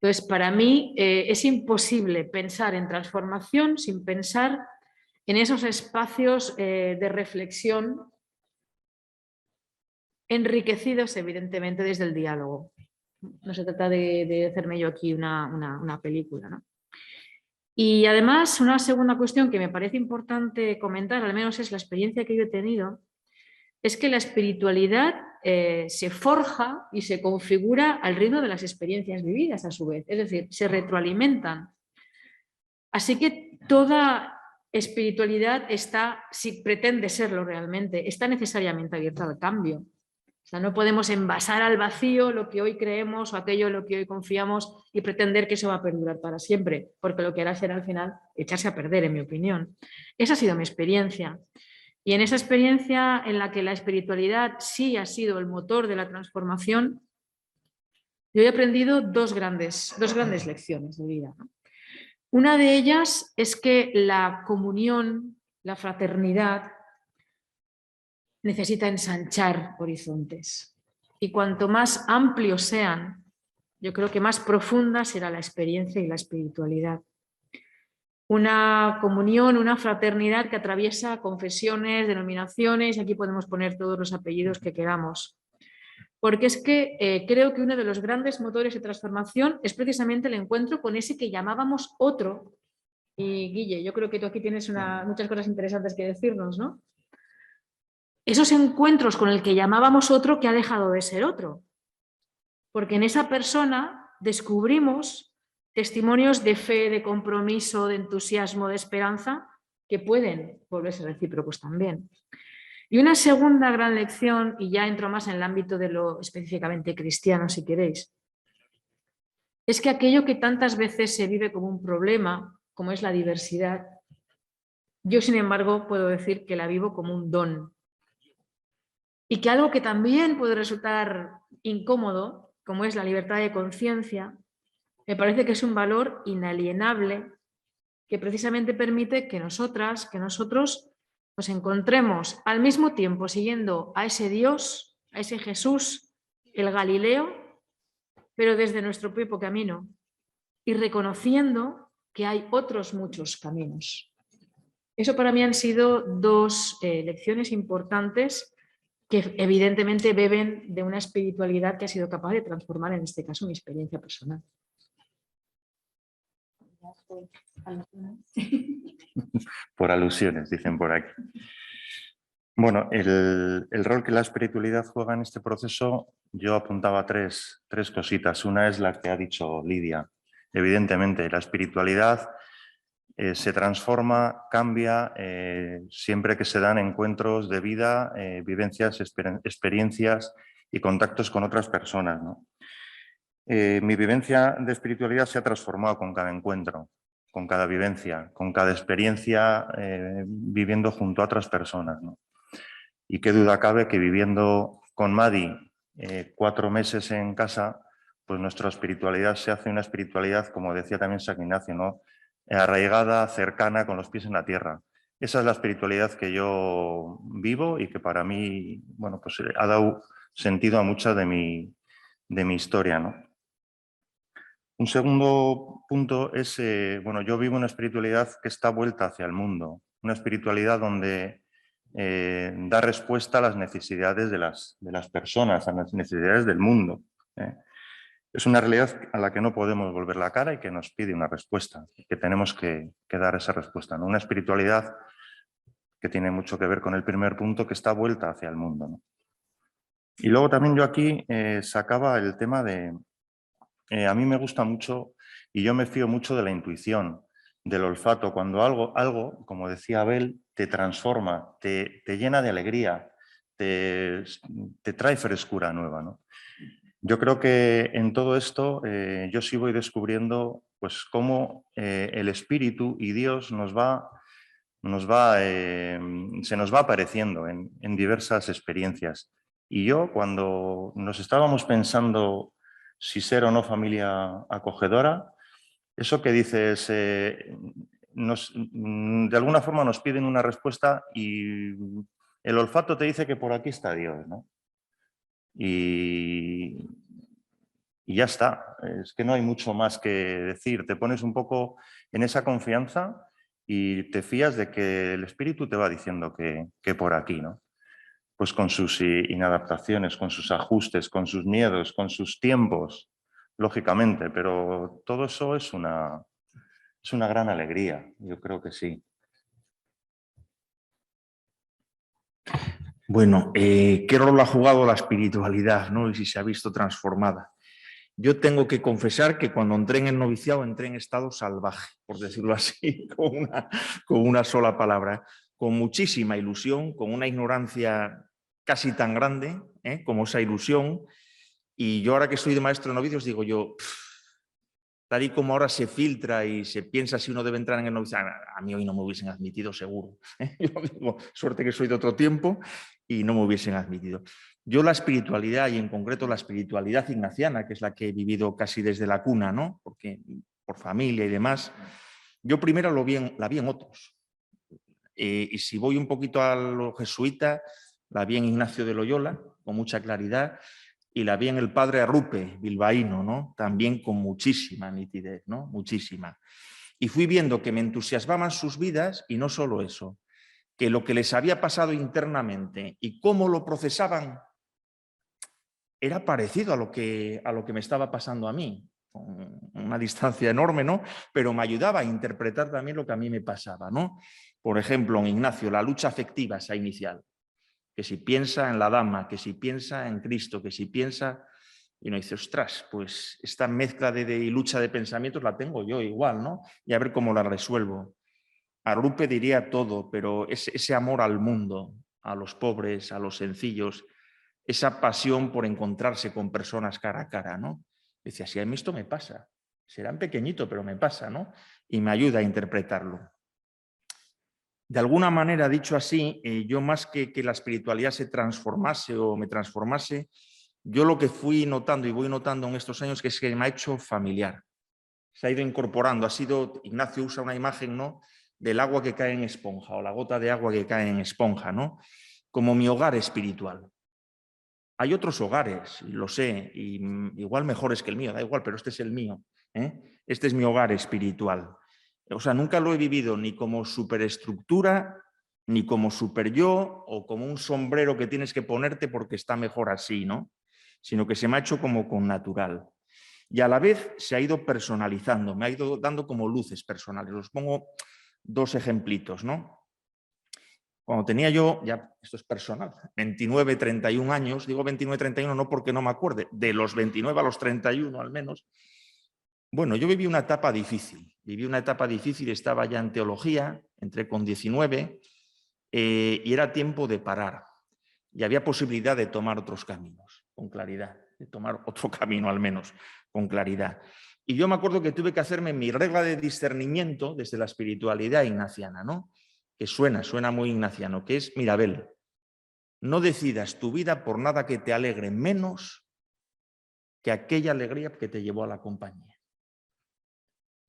Entonces, para mí es imposible pensar en transformación sin pensar en esos espacios de reflexión enriquecidos, evidentemente, desde el diálogo. No se trata de hacerme yo aquí una película, ¿no? Y además, una segunda cuestión que me parece importante comentar, al menos es la experiencia que yo he tenido, es que la espiritualidad se forja y se configura al ritmo de las experiencias vividas a su vez, es decir, se retroalimentan. Así que toda espiritualidad está, si pretende serlo realmente, está necesariamente abierta al cambio. O sea, no podemos envasar al vacío lo que hoy creemos o aquello en lo que hoy confiamos y pretender que eso va a perdurar para siempre, porque lo que hará será al final echarse a perder, en mi opinión. Esa ha sido mi experiencia. Y en esa experiencia en la que la espiritualidad sí ha sido el motor de la transformación, yo he aprendido dos grandes lecciones de vida, ¿no? Una de ellas es que la comunión, la fraternidad, necesita ensanchar horizontes. Y cuanto más amplios sean, yo creo que más profunda será la experiencia y la espiritualidad. Una comunión, una fraternidad que atraviesa confesiones, denominaciones, aquí podemos poner todos los apellidos que queramos. Porque es que creo que uno de los grandes motores de transformación es precisamente el encuentro con ese que llamábamos otro. Y Guille, yo creo que tú aquí tienes muchas cosas interesantes que decirnos, ¿no? Esos encuentros con el que llamábamos otro que ha dejado de ser otro. Porque en esa persona descubrimos testimonios de fe, de compromiso, de entusiasmo, de esperanza, que pueden volverse recíprocos también. Y una segunda gran lección, y ya entro más en el ámbito de lo específicamente cristiano, si queréis, es que aquello que tantas veces se vive como un problema, como es la diversidad, yo, sin embargo, puedo decir que la vivo como un don. Y que algo que también puede resultar incómodo, como es la libertad de conciencia, me parece que es un valor inalienable que precisamente permite que nosotras, que nosotros nos encontremos al mismo tiempo siguiendo a ese Dios, a ese Jesús, el Galileo, pero desde nuestro propio camino y reconociendo que hay otros muchos caminos. Eso para mí han sido dos lecciones importantes que evidentemente beben de una espiritualidad que ha sido capaz de transformar, en este caso, mi experiencia personal. Por alusiones, dicen por aquí. Bueno, el rol que la espiritualidad juega en este proceso, yo apuntaba tres cositas. Una es la que ha dicho Lidia. Evidentemente, la espiritualidad se transforma, cambia, siempre que se dan encuentros de vida, vivencias, experiencias y contactos con otras personas, ¿no? Mi vivencia de espiritualidad se ha transformado con cada encuentro, con cada vivencia, con cada experiencia viviendo junto a otras personas, ¿no? Y qué duda cabe que viviendo con Madi 4 meses en casa, pues nuestra espiritualidad se hace una espiritualidad, como decía también San Ignacio, ¿no? Arraigada, cercana, con los pies en la tierra. Esa es la espiritualidad que yo vivo y que para mí, bueno, pues ha dado sentido a mucha de mi historia, ¿no? Un segundo punto es, bueno, yo vivo una espiritualidad que está vuelta hacia el mundo, una espiritualidad donde da respuesta a las necesidades de las personas, a las necesidades del mundo. Es una realidad a la que no podemos volver la cara y que nos pide una respuesta, que tenemos que dar esa respuesta, ¿no? Una espiritualidad que tiene mucho que ver con el primer punto, que está vuelta hacia el mundo, ¿no? Y luego también yo aquí sacaba el tema de... a mí me gusta mucho y yo me fío mucho de la intuición, del olfato, cuando algo, como decía Abel, te transforma, te llena de alegría, te trae frescura nueva, ¿no? Yo creo que en todo esto yo sí voy descubriendo pues cómo el espíritu y Dios se nos va apareciendo en diversas experiencias. Y yo, cuando nos estábamos pensando si ser o no familia acogedora, eso que dices, de alguna forma nos piden una respuesta y el olfato te dice que por aquí está Dios, ¿no? Y ya está, es que no hay mucho más que decir, te pones un poco en esa confianza y te fías de que el espíritu te va diciendo que por aquí, ¿no? Pues con sus inadaptaciones, con sus ajustes, con sus miedos, con sus tiempos, lógicamente, pero todo eso es una gran alegría, yo creo que sí. Bueno, ¿qué rol ha jugado la espiritualidad, ¿no? Y si se ha visto transformada. Yo tengo que confesar que cuando entré en el noviciado entré en estado salvaje, por decirlo así, con una sola palabra, con muchísima ilusión, con una ignorancia casi tan grande como esa ilusión. Y yo ahora que soy de maestro de novicios digo yo, tal y como ahora se filtra y se piensa si uno debe entrar en el noviciado, a mí hoy no me hubiesen admitido seguro. Yo digo, suerte que soy de otro tiempo y no me hubiesen admitido. Yo la espiritualidad y en concreto la espiritualidad ignaciana, que es la que he vivido casi desde la cuna, ¿no? Porque por familia y demás, yo primero la vi en otros. Y si voy un poquito a lo jesuita, la vi en Ignacio de Loyola, con mucha claridad, y la vi en el padre Arrupe, bilbaíno, ¿no? También con muchísima nitidez, ¿no? Muchísima. Y fui viendo que me entusiasmaban sus vidas y no solo eso, que lo que les había pasado internamente y cómo lo procesaban era parecido a lo que me estaba pasando a mí, con una distancia enorme, ¿no? Pero me ayudaba a interpretar también lo que a mí me pasaba, ¿no? Por ejemplo, en Ignacio, la lucha afectiva esa inicial, que si piensa en la dama, que si piensa en Cristo, que si piensa... Y uno dice, ostras, pues esta mezcla de lucha de pensamientos la tengo yo igual, ¿no? Y a ver cómo la resuelvo. Arrupe diría todo, pero ese amor al mundo, a los pobres, a los sencillos, esa pasión por encontrarse con personas cara a cara, ¿no? Decía, si a mí esto me pasa, serán pequeñito, pero me pasa, ¿no? Y me ayuda a interpretarlo. De alguna manera, dicho así, yo más que la espiritualidad se transformase o me transformase, yo lo que fui notando y voy notando en estos años es que me ha hecho familiar. Se ha ido incorporando, Ignacio usa una imagen, ¿no?, del agua que cae en esponja o la gota de agua que cae en esponja, ¿no?, como mi hogar espiritual. Hay otros hogares, lo sé, y igual mejores que el mío, da igual, pero este es el mío, ¿eh? Este es mi hogar espiritual. O sea, nunca lo he vivido ni como superestructura, ni como super yo, o como un sombrero que tienes que ponerte porque está mejor así, ¿no? Sino que se me ha hecho como con natural. Y a la vez se ha ido personalizando, me ha ido dando como luces personales. Os pongo 2 ejemplitos, ¿no? Cuando tenía yo, ya esto es personal, 29, 31 años, digo 29, 31 no porque no me acuerde, de los 29 a los 31 al menos, bueno, yo viví una etapa difícil, estaba ya en teología, entré con 19 y era tiempo de parar y había posibilidad de tomar otros caminos, con claridad, de tomar otro camino al menos, con claridad. Y yo me acuerdo que tuve que hacerme mi regla de discernimiento desde la espiritualidad ignaciana, ¿no?, que suena muy ignaciano, que es, mira, Abel, No decidas tu vida por nada que te alegre menos que aquella alegría que te llevó a la compañía.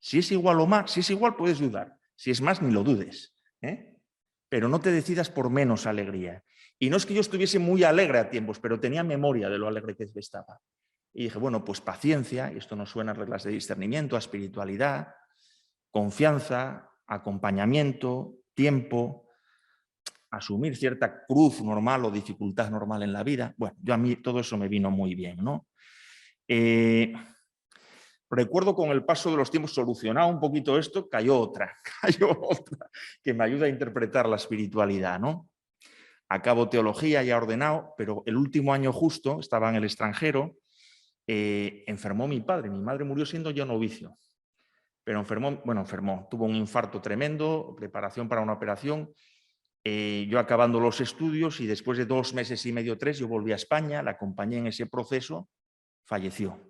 Si es igual o más, si es igual puedes dudar. Si es más, ni lo dudes. Pero no te decidas por menos alegría. Y no es que yo estuviese muy alegre a tiempos, pero tenía memoria de lo alegre que estaba. Y dije, bueno, pues paciencia, y esto nos suena a reglas de discernimiento, a espiritualidad, confianza, acompañamiento, tiempo, asumir cierta cruz normal o dificultad normal en la vida. Bueno, a mí todo eso me vino muy bien, ¿no? Recuerdo con el paso de los tiempos, solucionado un poquito esto, cayó otra que me ayuda a interpretar la espiritualidad, ¿no? Acabo teología ya ordenado, pero el último año justo, estaba en el extranjero, enfermó mi padre. Mi madre murió siendo yo novicio, pero enfermó, tuvo un infarto tremendo, preparación para una operación. Yo acabando los estudios y después de 2 meses y medio, 3, yo volví a España, la acompañé en ese proceso, falleció.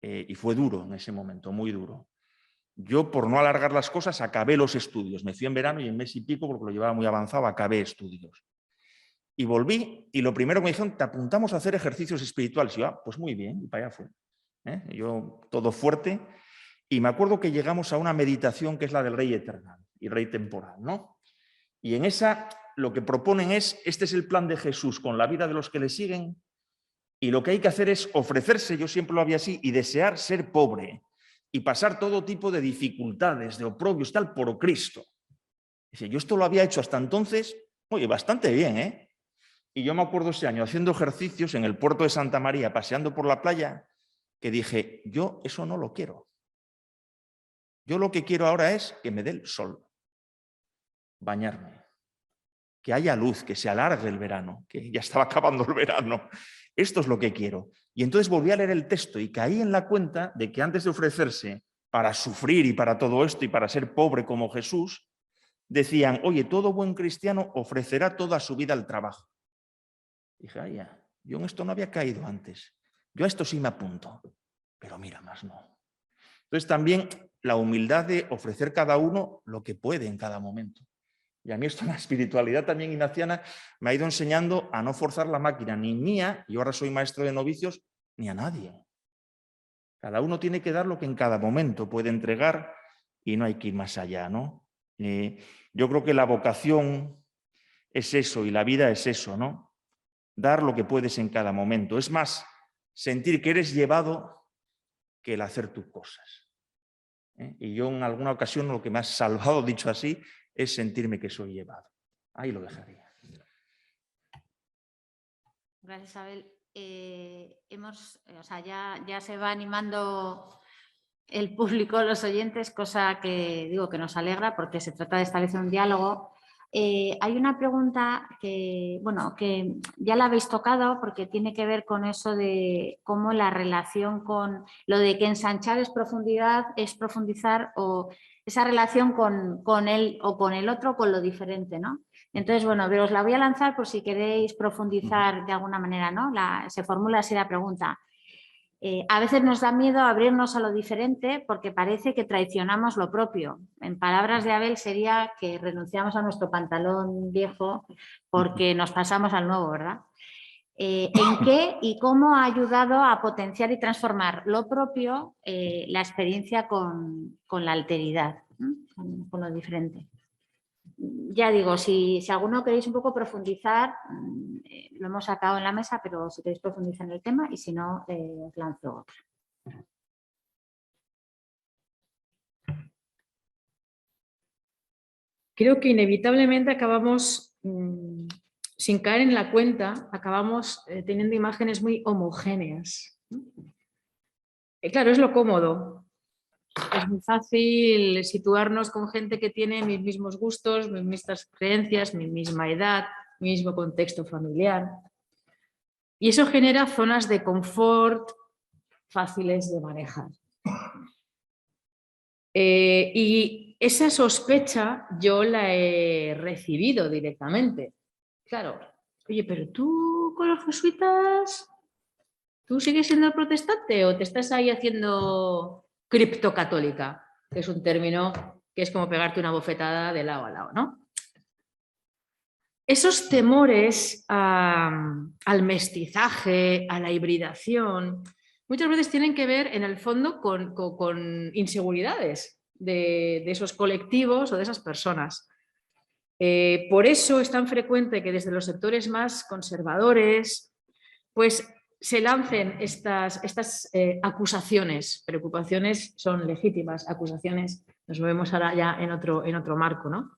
Y fue duro en ese momento, muy duro. Yo, por no alargar las cosas, acabé los estudios. Me fui en verano y en mes y pico, porque lo llevaba muy avanzado, acabé estudios. Y volví y lo primero que me dijeron, te apuntamos a hacer ejercicios espirituales. Y yo, pues muy bien, y para allá fue. Yo, todo fuerte. Y me acuerdo que llegamos a una meditación que es la del Rey Eternal y Rey Temporal, ¿no? Y en esa lo que proponen es, este es el plan de Jesús con la vida de los que le siguen, y lo que hay que hacer es ofrecerse, yo siempre lo había así, y desear ser pobre y pasar todo tipo de dificultades, de oprobios, tal, por Cristo. Dice, yo esto lo había hecho hasta entonces, oye, bastante bien, ¿eh? Y yo me acuerdo ese año haciendo ejercicios en el puerto de Santa María, paseando por la playa, que dije, yo eso no lo quiero. Yo lo que quiero ahora es que me dé el sol, bañarme, que haya luz, que se alargue el verano, que ya estaba acabando el verano. Esto es lo que quiero. Y entonces volví a leer el texto y caí en la cuenta de que antes de ofrecerse para sufrir y para todo esto y para ser pobre como Jesús, decían, oye, todo buen cristiano ofrecerá toda su vida al trabajo. Dije, ay, ya, yo en esto no había caído antes. Yo a esto sí me apunto, pero mira, más no. Entonces también la humildad de ofrecer cada uno lo que puede en cada momento. Y a mí esto en la espiritualidad también ignaciana me ha ido enseñando a no forzar la máquina, ni mía, yo ahora soy maestro de novicios, ni a nadie. Cada uno tiene que dar lo que en cada momento puede entregar y no hay que ir más allá, ¿no? Yo creo que la vocación es eso y la vida es eso, ¿no? Dar lo que puedes en cada momento. Es más, sentir que eres llevado que el hacer tus cosas. Y yo en alguna ocasión lo que me ha salvado, dicho así, es sentirme que soy llevado. Ahí lo dejaría. Gracias, Isabel. Ya se va animando el público, los oyentes, cosa que digo que nos alegra porque se trata de establecer un diálogo. Hay una pregunta que ya la habéis tocado porque tiene que ver con eso de cómo la relación con lo de que ensanchar es profundizar, o esa relación con él o con el otro, con lo diferente, ¿no? Entonces, os la voy a lanzar por si queréis profundizar de alguna manera, ¿no? Se formula así la pregunta. A veces nos da miedo abrirnos a lo diferente porque parece que traicionamos lo propio. En palabras de Abel sería que renunciamos a nuestro pantalón viejo porque nos pasamos al nuevo, ¿verdad? ¿En qué y cómo ha ayudado a potenciar y transformar lo propio la experiencia con la alteridad, ¿no? con lo diferente? Ya digo, si alguno queréis un poco profundizar, lo hemos sacado en la mesa, pero si queréis profundizar en el tema y si no, os lanzo otra. Creo que inevitablemente acabamos, sin caer en la cuenta, acabamos teniendo imágenes muy homogéneas. Claro, es lo cómodo. Es muy fácil situarnos con gente que tiene mis mismos gustos, mis mismas creencias, mi misma edad, mi mismo contexto familiar. Y eso genera zonas de confort fáciles de manejar. Y esa sospecha yo la he recibido directamente. Claro, oye, pero tú con los jesuitas, ¿tú sigues siendo protestante o te estás ahí haciendo criptocatólica? Que es un término que es como pegarte una bofetada de lado a lado, ¿no? Esos temores al mestizaje, a la hibridación, muchas veces tienen que ver en el fondo con inseguridades de esos colectivos o de esas personas. Por eso es tan frecuente que desde los sectores más conservadores pues se lancen estas acusaciones. Preocupaciones son legítimas, acusaciones nos movemos ahora ya en otro marco, ¿no?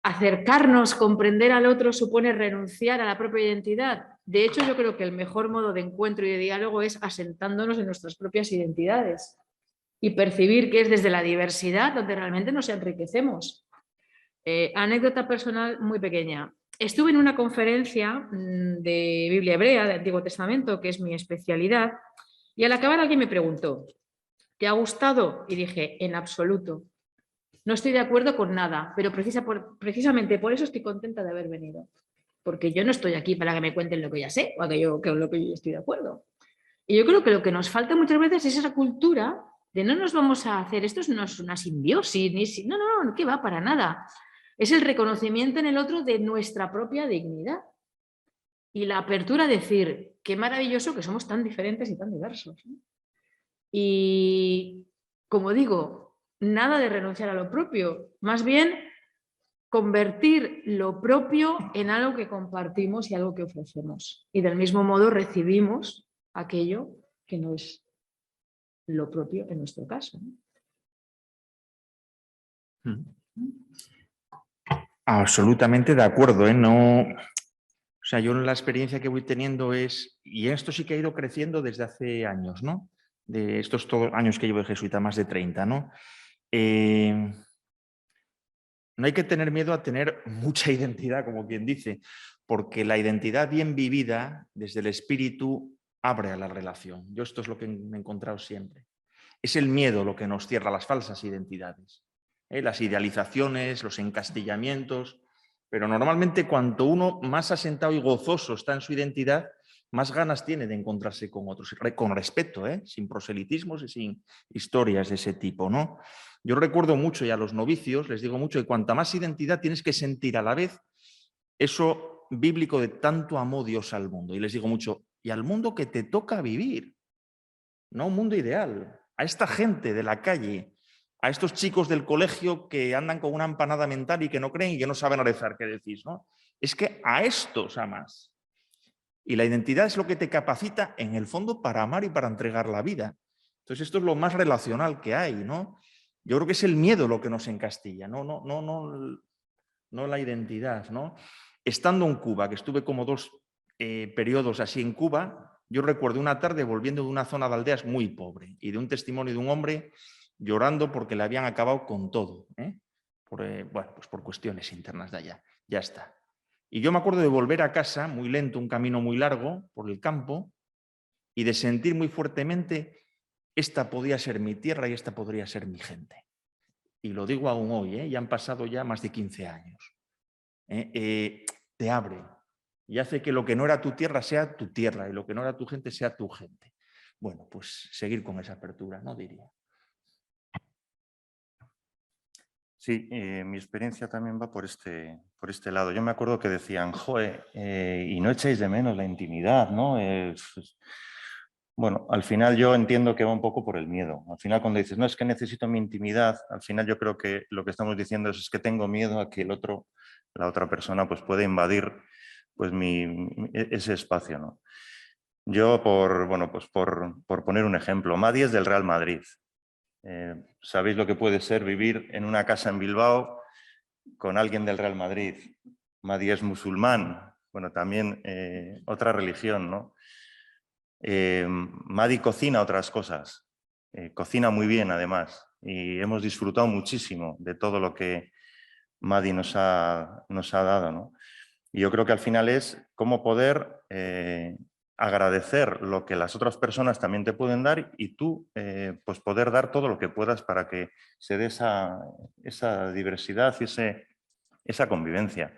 Acercarnos, comprender al otro supone renunciar a la propia identidad. De hecho, yo creo que el mejor modo de encuentro y de diálogo es asentándonos en nuestras propias identidades y percibir que es desde la diversidad donde realmente nos enriquecemos. Anécdota personal muy pequeña. Estuve en una conferencia de Biblia hebrea, de Antiguo Testamento, que es mi especialidad, y al acabar alguien me preguntó, ¿te ha gustado? Y dije, en absoluto. No estoy de acuerdo con nada, pero precisamente por eso estoy contenta de haber venido. Porque yo no estoy aquí para que me cuenten lo que ya sé o aquello con lo que yo estoy de acuerdo. Y yo creo que lo que nos falta muchas veces es esa cultura de no nos vamos a hacer, esto no es una simbiosis, no, que va para nada. Es el reconocimiento en el otro de nuestra propia dignidad. Y la apertura a decir, qué maravilloso que somos tan diferentes y tan diversos. Y, como digo, nada de renunciar a lo propio, más bien convertir lo propio en algo que compartimos y algo que ofrecemos. Y del mismo modo recibimos aquello que no es lo propio en nuestro caso. Absolutamente de acuerdo, ¿eh? No, o sea, yo la experiencia que voy teniendo es, y esto sí que ha ido creciendo desde hace años, ¿no? De estos años que llevo de jesuita, más de 30, ¿no? No hay que tener miedo a tener mucha identidad, como quien dice, porque la identidad bien vivida desde el espíritu abre a la relación. Yo esto es lo que me he encontrado siempre. Es el miedo lo que nos cierra las falsas identidades, las idealizaciones, los encastillamientos, pero normalmente cuanto uno más asentado y gozoso está en su identidad, más ganas tiene de encontrarse con otros, con respeto, sin proselitismos y sin historias de ese tipo, ¿no? Yo recuerdo mucho, y a los novicios les digo mucho, que cuanta más identidad tienes que sentir a la vez eso bíblico de tanto amó Dios al mundo. Y les digo mucho, y al mundo que te toca vivir, no un mundo ideal, a esta gente de la calle, a estos chicos del colegio que andan con una empanada mental y que no creen y que no saben rezar, ¿qué decís? ¿No? Es que a estos amas. Y la identidad es lo que te capacita, en el fondo, para amar y para entregar la vida. Entonces, esto es lo más relacional que hay, ¿no? Yo creo que es el miedo lo que nos encastilla, no la identidad, ¿no? Estando en Cuba, que estuve como 2 periodos así en Cuba, yo recuerdo una tarde volviendo de una zona de aldeas muy pobre y de un testimonio de un hombre llorando porque le habían acabado con todo, bueno, pues por cuestiones internas de allá. Ya está. Y yo me acuerdo de volver a casa, muy lento, un camino muy largo por el campo, y de sentir muy fuertemente, esta podía ser mi tierra y esta podría ser mi gente. Y lo digo aún hoy, ya han pasado ya más de 15 años. Te abre y hace que lo que no era tu tierra sea tu tierra y lo que no era tu gente sea tu gente. Bueno, pues seguir con esa apertura, ¿no? Diría. Sí, mi experiencia también va por este lado. Yo me acuerdo que decían, joder, y no echáis de menos la intimidad, ¿no? Bueno, al final yo entiendo que va un poco por el miedo. Al final cuando dices, no, es que necesito mi intimidad, al final yo creo que lo que estamos diciendo es que tengo miedo a que la otra persona, pues pueda invadir pues ese espacio, ¿no? Yo, por poner un ejemplo, Madi es del Real Madrid. Sabéis lo que puede ser vivir en una casa en Bilbao con alguien del Real Madrid. Madi es musulmán, bueno, también otra religión, ¿no? Madi cocina otras cosas, cocina muy bien además, y hemos disfrutado muchísimo de todo lo que Madi nos ha dado, ¿no? Y yo creo que al final es cómo poder agradecer lo que las otras personas también te pueden dar y tú pues poder dar todo lo que puedas para que se dé esa diversidad y esa convivencia.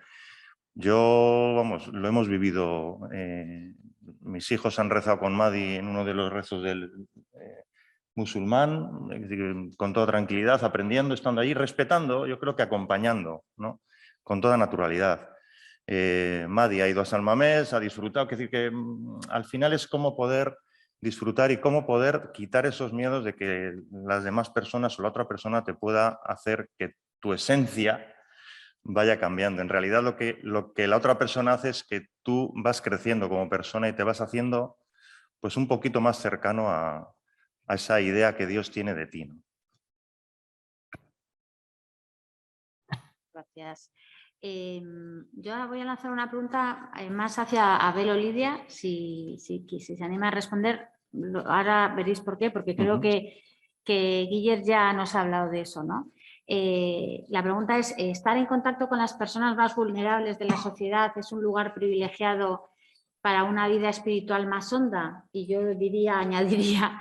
Yo, vamos, lo hemos vivido, mis hijos han rezado con Madi en uno de los rezos del musulmán, con toda tranquilidad, aprendiendo, estando ahí, respetando, yo creo que acompañando, ¿no? con toda naturalidad. Madi ha ido a San Mamés, ha disfrutado, es decir, que al final es cómo poder disfrutar y cómo poder quitar esos miedos de que las demás personas o la otra persona te pueda hacer que tu esencia vaya cambiando. En realidad lo que la otra persona hace es que tú vas creciendo como persona y te vas haciendo pues un poquito más cercano a esa idea que Dios tiene de ti, ¿no? Gracias. Yo ahora voy a lanzar una pregunta más hacia Abel o Lidia, si se anima a responder. Ahora veréis por qué, porque creo que Guiller ya nos ha hablado de eso, ¿no? La pregunta es, ¿estar en contacto con las personas más vulnerables de la sociedad es un lugar privilegiado para una vida espiritual más honda? Y yo añadiría,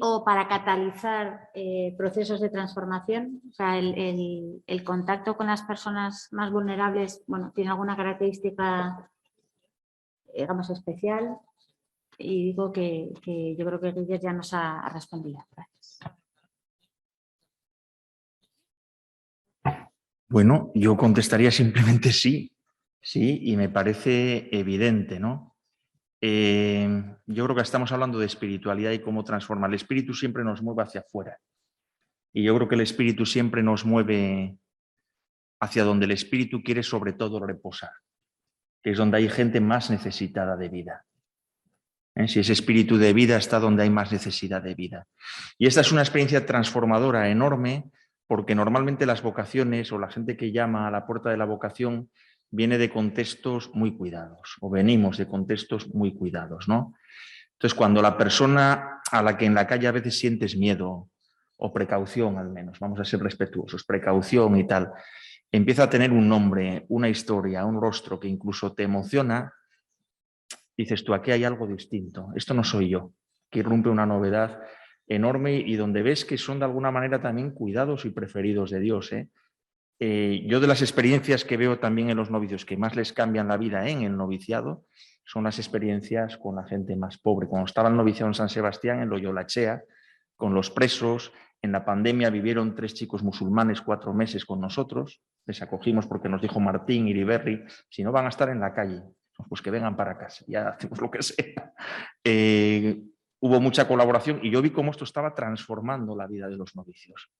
o para catalizar procesos de transformación. O sea, el contacto con las personas más vulnerables, bueno, tiene alguna característica, digamos, especial. Y digo que yo creo que Guiller ya nos ha respondido. Gracias. Bueno, yo contestaría simplemente sí, y me parece evidente, ¿no? Yo creo que estamos hablando de espiritualidad y cómo transforma. El espíritu siempre nos mueve hacia afuera. Y yo creo que el espíritu siempre nos mueve hacia donde el espíritu quiere sobre todo reposar, que es donde hay gente más necesitada de vida. Si ese espíritu de vida está donde hay más necesidad de vida. Y esta es una experiencia transformadora enorme, porque normalmente las vocaciones o la gente que llama a la puerta de la vocación viene de contextos muy cuidados, o venimos de contextos muy cuidados, ¿no? Entonces, cuando la persona a la que en la calle a veces sientes miedo o precaución, al menos, vamos a ser respetuosos, precaución y tal, empieza a tener un nombre, una historia, un rostro que incluso te emociona, dices tú, aquí hay algo distinto, esto no soy yo, que irrumpe una novedad enorme y donde ves que son de alguna manera también cuidados y preferidos de Dios, ¿eh? Yo de las experiencias que veo también en los novicios que más les cambian la vida en el noviciado son las experiencias con la gente más pobre. Cuando estaba el noviciado en San Sebastián, en Loyolachea, con los presos, en la pandemia vivieron 3 chicos musulmanes 4 meses con nosotros, les acogimos porque nos dijo Martín Iriberri, si no van a estar en la calle, pues que vengan para casa, ya hacemos lo que sea. Hubo mucha colaboración y yo vi cómo esto estaba transformando la vida de los novicios.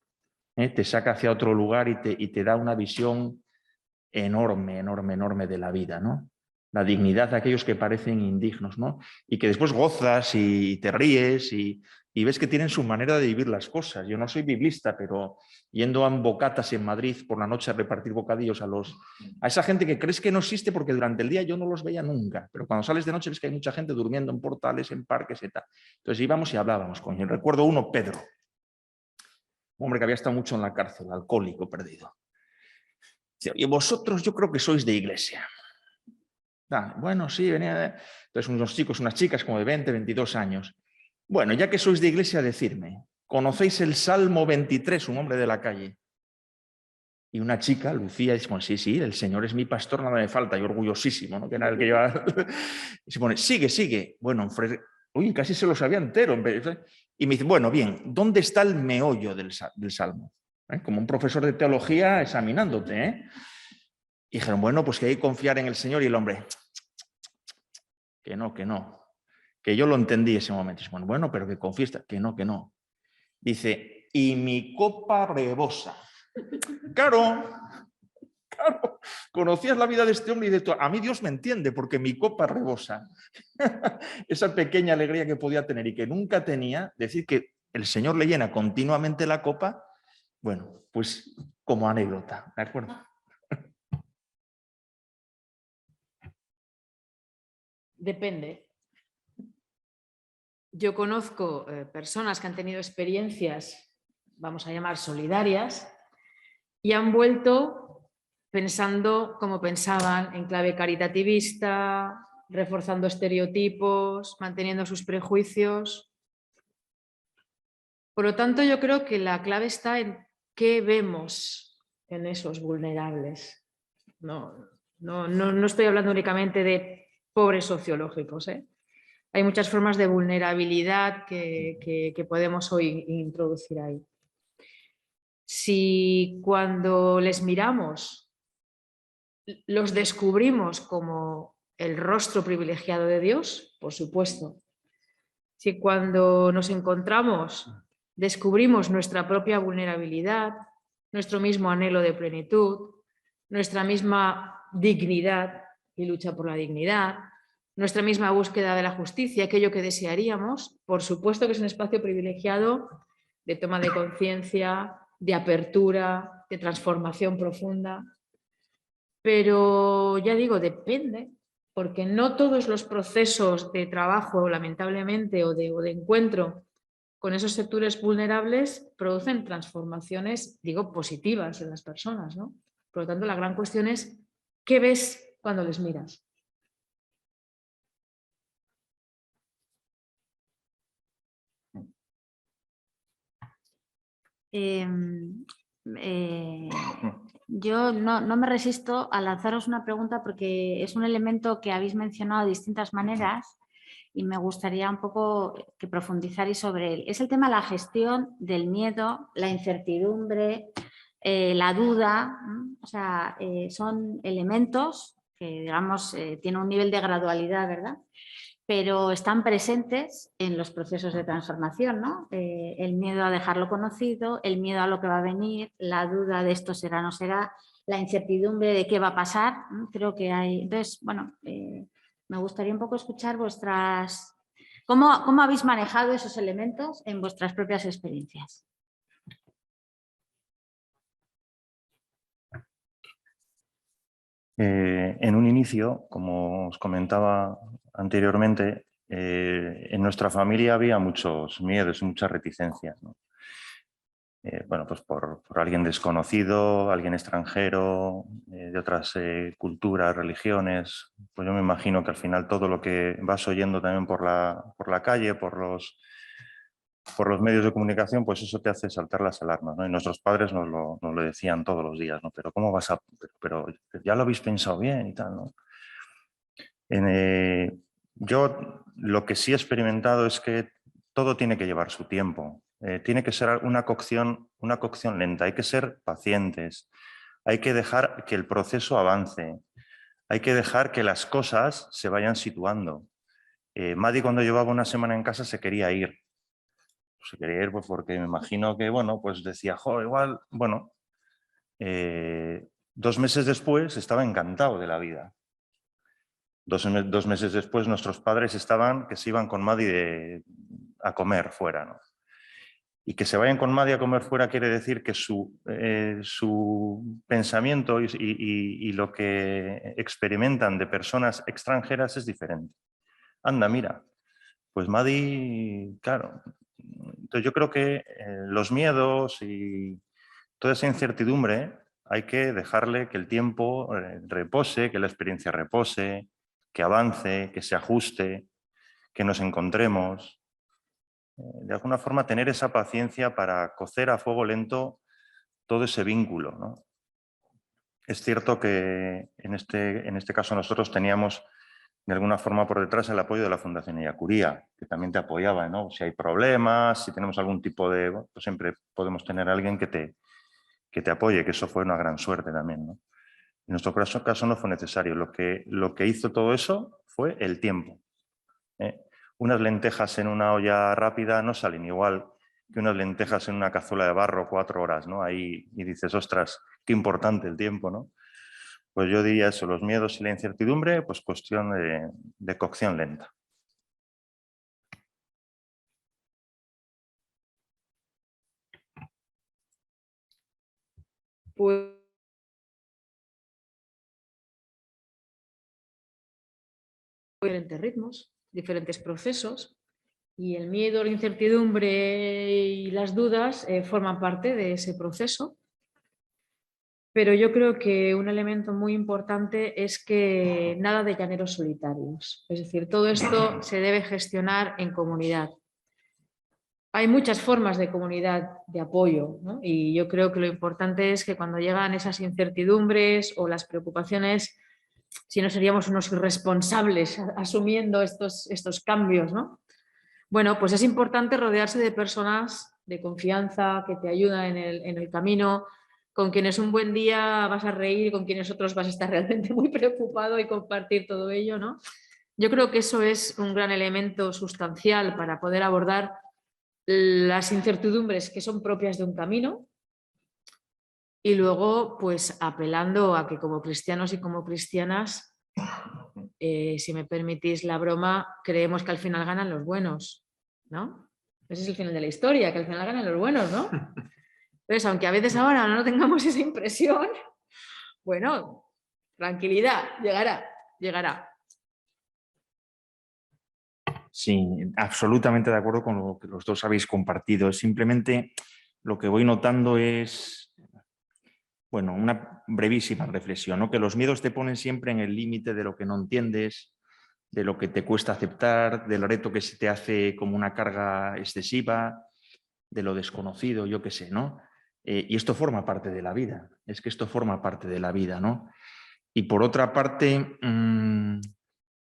Te saca hacia otro lugar y te da una visión enorme, enorme, enorme de la vida, ¿no? La dignidad de aquellos que parecen indignos, ¿no? Y que después gozas y te ríes y ves que tienen su manera de vivir las cosas. Yo no soy biblista, pero yendo a bocatas en Madrid por la noche a repartir bocadillos a esa gente que crees que no existe porque durante el día yo no los veía nunca, pero cuando sales de noche ves que hay mucha gente durmiendo en portales, en parques y tal. Entonces íbamos y hablábamos con él. Recuerdo uno, Pedro, un hombre que había estado mucho en la cárcel, alcohólico, perdido. Y vosotros yo creo que sois de iglesia. Bueno, sí, venía de... Entonces unos chicos, unas chicas como de 20, 22 años. Bueno, ya que sois de iglesia, decidme, ¿conocéis el Salmo 23, un hombre de la calle? Y una chica, Lucía, dice, bueno, sí, el Señor es mi pastor, nada me falta, y orgullosísimo, ¿no? Que era el que llevaba... Y se pone, sigue. Bueno, uy, casi se lo sabía entero. Y me dice, bueno, bien, ¿dónde está el meollo del Salmo? Como un profesor de teología examinándote, ¿eh? Y dijeron, bueno, pues que hay que confiar en el Señor. Y el hombre, que no, que yo lo entendí ese momento. Y dice, bueno, pero que confiesta, que no. Dice, y mi copa rebosa. Claro, conocías la vida de este hombre y de todo. A mí Dios me entiende porque mi copa rebosa. Esa pequeña alegría que podía tener y que nunca tenía, decir que el Señor le llena continuamente la copa, bueno, pues como anécdota, ¿de acuerdo? Depende. Yo conozco personas que han tenido experiencias, vamos a llamar solidarias, y han vuelto pensando como pensaban, en clave caritativista, reforzando estereotipos, manteniendo sus prejuicios. Por lo tanto, yo creo que la clave está en qué vemos en esos vulnerables. No estoy hablando únicamente de pobres sociológicos, ¿eh? Hay muchas formas de vulnerabilidad que podemos hoy introducir ahí. Si cuando les miramos ¿Los descubrimos como el rostro privilegiado de Dios? Por supuesto. Si cuando nos encontramos descubrimos nuestra propia vulnerabilidad, nuestro mismo anhelo de plenitud, nuestra misma dignidad y lucha por la dignidad, nuestra misma búsqueda de la justicia, aquello que desearíamos, por supuesto que es un espacio privilegiado de toma de conciencia, de apertura, de transformación profunda. Pero ya digo, depende, porque no todos los procesos de trabajo, lamentablemente, o de encuentro con esos sectores vulnerables producen transformaciones, digo, positivas en las personas, ¿no? Por lo tanto, la gran cuestión es, ¿qué ves cuando les miras? Yo no me resisto a lanzaros una pregunta porque es un elemento que habéis mencionado de distintas maneras y me gustaría un poco que profundizarais sobre él. Es el tema de la gestión del miedo, la incertidumbre, la duda. O sea, son elementos que, digamos, tienen un nivel de gradualidad, ¿verdad? Pero están presentes en los procesos de transformación, ¿no? El miedo a dejar lo conocido, el miedo a lo que va a venir, la duda de esto será o no será, la incertidumbre de qué va a pasar, ¿no? Creo que hay... Entonces, bueno, me gustaría un poco escuchar vuestras... ¿Cómo habéis manejado esos elementos en vuestras propias experiencias? En un inicio, como os comentaba anteriormente, en nuestra familia había muchos miedos y muchas reticencias, ¿no? Bueno, pues por alguien desconocido, alguien extranjero, de otras culturas, religiones. Pues yo me imagino que al final todo lo que vas oyendo también por la calle, por los medios de comunicación, pues eso te hace saltar las alarmas, ¿no? Y nuestros padres nos lo decían todos los días, ¿no? Pero ¿cómo vas a...? Pero ya lo habéis pensado bien y tal, ¿no? Yo lo que sí he experimentado es que todo tiene que llevar su tiempo. Tiene que ser una cocción lenta. Hay que ser pacientes. Hay que dejar que el proceso avance. Hay que dejar que las cosas se vayan situando. Madi, cuando llevaba una semana en casa, se quería ir. Se quería ir pues porque me imagino que, bueno, pues decía, jo, igual, bueno, 2 meses después estaba encantado de la vida. 2 meses después nuestros padres estaban que se iban con Madi a comer fuera, ¿no? Y que se vayan con Madi a comer fuera quiere decir que su pensamiento y lo que experimentan de personas extranjeras es diferente. Anda, mira, pues Madi, claro. Entonces yo creo que los miedos y toda esa incertidumbre hay que dejarle que el tiempo repose, que la experiencia repose, que avance, que se ajuste, que nos encontremos. De alguna forma tener esa paciencia para cocer a fuego lento todo ese vínculo, ¿no? Es cierto que en este caso nosotros teníamos de alguna forma por detrás el apoyo de la Fundación Ellacuría, que también te apoyaba, ¿no? Si hay problemas, si tenemos algún tipo de... Bueno, pues siempre podemos tener a alguien que te apoye, que eso fue una gran suerte también, ¿no? En nuestro caso no fue necesario. Lo que hizo todo eso fue el tiempo. Unas lentejas en una olla rápida no salen igual que unas lentejas en una cazuela de barro 4 horas, ¿no? Ahí y dices, ostras, qué importante el tiempo, ¿no? Pues yo diría eso, los miedos y la incertidumbre, pues cuestión de cocción lenta. Pues diferentes ritmos, diferentes procesos, y el miedo, la incertidumbre y las dudas forman parte de ese proceso. Pero yo creo que un elemento muy importante es que nada de llaneros solitarios. Es decir, todo esto se debe gestionar en comunidad. Hay muchas formas de comunidad de apoyo, ¿no? Y yo creo que lo importante es que cuando llegan esas incertidumbres o las preocupaciones, si no seríamos unos irresponsables asumiendo estos cambios, ¿no? Bueno, pues es importante rodearse de personas de confianza que te ayudan en el camino, con quienes un buen día vas a reír, con quienes otros vas a estar realmente muy preocupado y compartir todo ello, ¿no? Yo creo que eso es un gran elemento sustancial para poder abordar las incertidumbres que son propias de un camino y luego, pues, apelando a que como cristianos y como cristianas, si me permitís la broma, creemos que al final ganan los buenos, ¿no? Ese es el final de la historia, que al final ganan los buenos, ¿no? Entonces, aunque a veces ahora no tengamos esa impresión, bueno, tranquilidad, llegará. Sí, absolutamente de acuerdo con lo que los dos habéis compartido. Simplemente lo que voy notando es, bueno, una brevísima reflexión, ¿no? Que los miedos te ponen siempre en el límite de lo que no entiendes, de lo que te cuesta aceptar, del reto que se te hace como una carga excesiva, de lo desconocido, yo qué sé, ¿no? Y esto forma parte de la vida, es que esto forma parte de la vida, ¿no? Y por otra parte,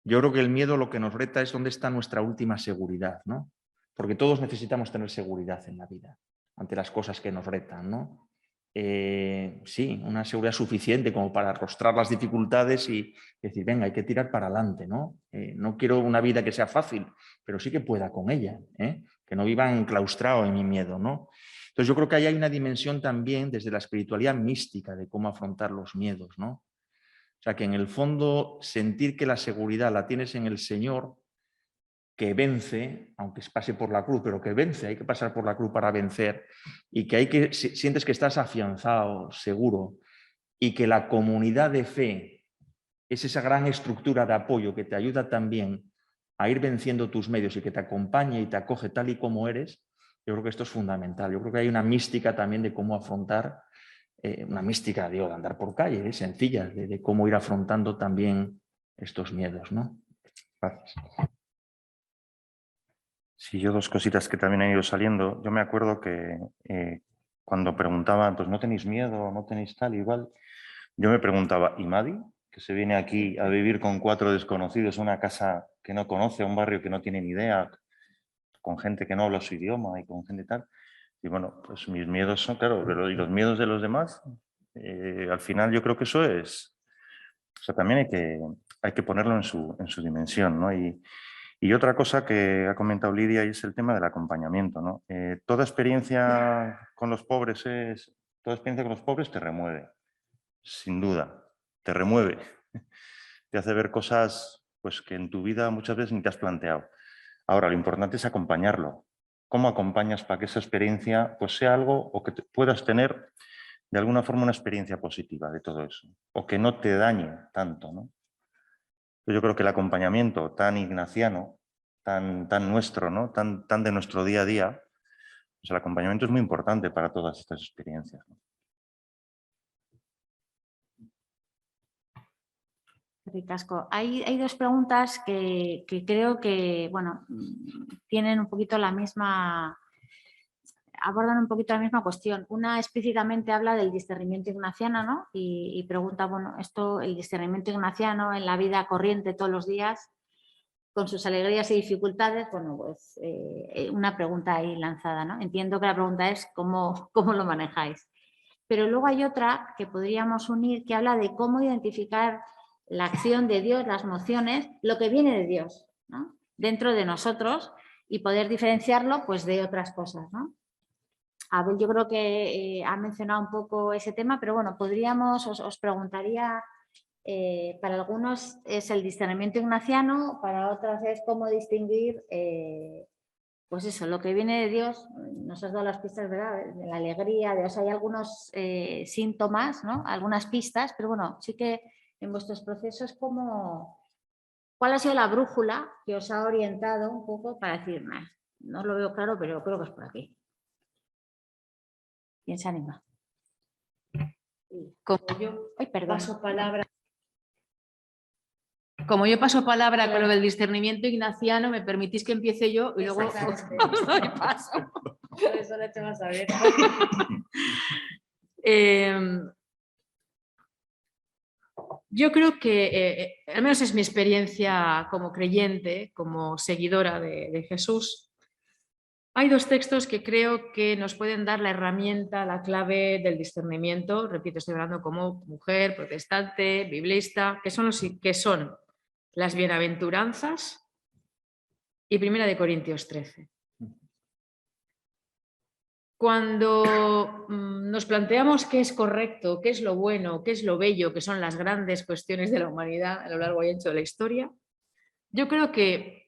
yo creo que el miedo lo que nos reta es dónde está nuestra última seguridad, ¿no? Porque todos necesitamos tener seguridad en la vida, ante las cosas que nos retan, ¿no? Sí, una seguridad suficiente como para arrostrar las dificultades y decir, venga, hay que tirar para adelante, ¿no? No quiero una vida que sea fácil, pero sí que pueda con ella, ¿eh? Que no viva enclaustrado en mi miedo, ¿no? Entonces yo creo que ahí hay una dimensión también desde la espiritualidad mística de cómo afrontar los miedos, ¿no? O sea, que en el fondo sentir que la seguridad la tienes en el Señor, que vence, aunque pase por la cruz, pero que vence, hay que pasar por la cruz para vencer, y que sientes que estás afianzado, seguro, y que la comunidad de fe es esa gran estructura de apoyo que te ayuda también a ir venciendo tus medios y que te acompañe y te acoge tal y como eres. Yo creo que esto es fundamental. Yo creo que hay una mística también de cómo afrontar, una mística, digo, de andar por calle, sencilla, de cómo ir afrontando también estos miedos, ¿no? Gracias. Sí, yo dos cositas que también han ido saliendo. Yo me acuerdo que cuando preguntaban, pues no tenéis miedo, no tenéis tal, igual, yo me preguntaba, ¿y Madi? Que se viene aquí a vivir con 4 desconocidos, a una casa que no conoce, a un barrio que no tiene ni idea, con gente que no habla su idioma y con gente tal. Y bueno, pues mis miedos son, claro, pero y los miedos de los demás, al final yo creo que eso es, o sea, también hay que ponerlo en su dimensión, ¿no? Y otra cosa que ha comentado Lidia y es el tema del acompañamiento, ¿no? Toda experiencia con los pobres te remueve, sin duda, te remueve, te hace ver cosas pues, que en tu vida muchas veces ni te has planteado. Ahora, lo importante es acompañarlo. ¿Cómo acompañas para que esa experiencia pues, sea algo o que puedas tener de alguna forma una experiencia positiva de todo eso? O que no te dañe tanto, ¿no? Yo creo que el acompañamiento tan ignaciano, tan nuestro, ¿no? tan de nuestro día a día, pues el acompañamiento es muy importante para todas estas experiencias, ¿no? Ricasco. Hay dos preguntas que creo que, bueno, tienen un poquito la misma, abordan un poquito la misma cuestión. Una explícitamente habla del discernimiento ignaciano, ¿no? Y pregunta, bueno, esto, el discernimiento ignaciano en la vida corriente todos los días, con sus alegrías y dificultades, bueno, pues una pregunta ahí lanzada, ¿no? Entiendo que la pregunta es cómo lo manejáis. Pero luego hay otra que podríamos unir que habla de cómo identificar la acción de Dios, las emociones, lo que viene de Dios, ¿no? Dentro de nosotros y poder diferenciarlo pues, de otras cosas, ¿no? Abel, yo creo que ha mencionado un poco ese tema, pero bueno, podríamos, os preguntaría, para algunos es el discernimiento ignaciano, para otros es cómo distinguir, pues eso, lo que viene de Dios, nos has dado las pistas, ¿verdad? De la alegría, o sea, hay algunos síntomas, ¿no? Algunas pistas, pero bueno, sí que en vuestros procesos, ¿cuál ha sido la brújula que os ha orientado un poco para decir, no lo veo claro, pero creo que es por aquí? ¿Quién se anima? Como yo paso palabra. Como yo paso palabra con lo del discernimiento ignaciano, me permitís que empiece yo y luego os doy paso. Por eso lo he hecho más a ver. Yo creo que, al menos es mi experiencia como creyente, como seguidora de Jesús, Hay dos textos que creo que nos pueden dar la herramienta, la clave del discernimiento. Repito, estoy hablando como mujer, protestante, biblista, que son las bienaventuranzas y 1 Corintios 13. Cuando nos planteamos qué es correcto, qué es lo bueno, qué es lo bello, que son las grandes cuestiones de la humanidad a lo largo y ancho de la historia, yo creo que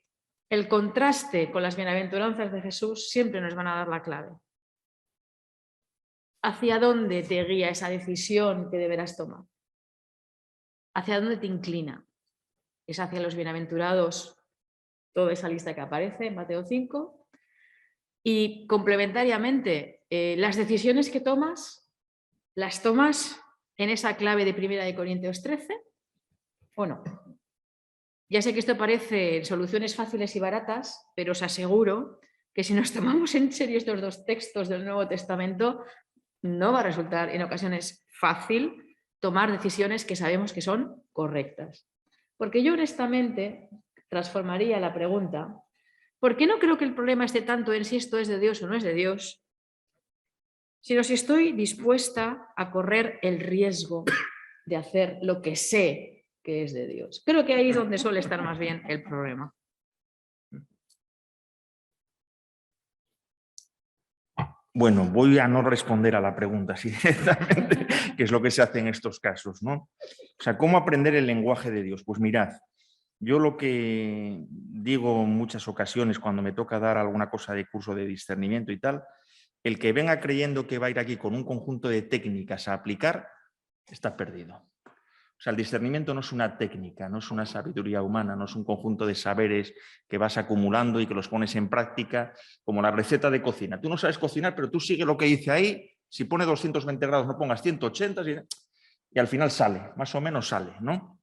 el contraste con las bienaventuranzas de Jesús siempre nos van a dar la clave. ¿Hacia dónde te guía esa decisión que deberás tomar? ¿Hacia dónde te inclina? ¿Es hacia los bienaventurados, toda esa lista que aparece en Mateo 5? Y complementariamente, las decisiones que tomas, ¿las tomas en esa clave de 1 Corintios 13 o no? Ya sé que esto parece soluciones fáciles y baratas, pero os aseguro que si nos tomamos en serio estos dos textos del Nuevo Testamento, no va a resultar en ocasiones fácil tomar decisiones que sabemos que son correctas. Porque yo honestamente transformaría la pregunta, ¿por qué no creo que el problema esté tanto en si esto es de Dios o no es de Dios? Sino si estoy dispuesta a correr el riesgo de hacer lo que sé que es de Dios. Creo que ahí es donde suele estar más bien el problema. Bueno, voy a no responder a la pregunta así directamente, que es lo que se hace en estos casos, ¿no? O sea, ¿cómo aprender el lenguaje de Dios? Pues mirad, yo lo que digo en muchas ocasiones cuando me toca dar alguna cosa de curso de discernimiento y tal, el que venga creyendo que va a ir aquí con un conjunto de técnicas a aplicar, está perdido. O sea, el discernimiento no es una técnica, no es una sabiduría humana, no es un conjunto de saberes que vas acumulando y que los pones en práctica, como la receta de cocina. Tú no sabes cocinar, pero tú sigues lo que dice ahí. Si pone 220 grados, no pongas 180 y al final sale, más o menos sale, ¿no?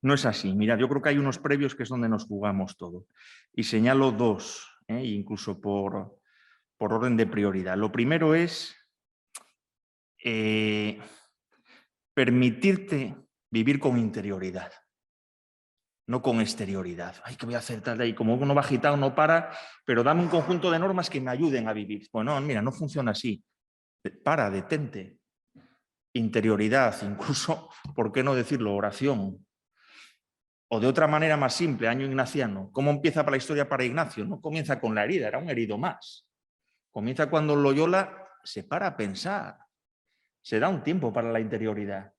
No es así. Mirad, yo creo que hay unos previos que es donde nos jugamos todo. Y señalo dos, incluso por orden de prioridad. Lo primero es permitirte vivir con interioridad, no con exterioridad. Ay, ¿qué voy a hacer tal de ahí? Como uno va agitado, no para, pero dame un conjunto de normas que me ayuden a vivir. Bueno, mira, no funciona así. Para, detente. Interioridad, incluso, ¿por qué no decirlo? Oración. O de otra manera más simple, año ignaciano. ¿Cómo empieza la historia para Ignacio? No comienza con la herida, era un herido más. Comienza cuando Loyola se para a pensar. Se da un tiempo para la interioridad.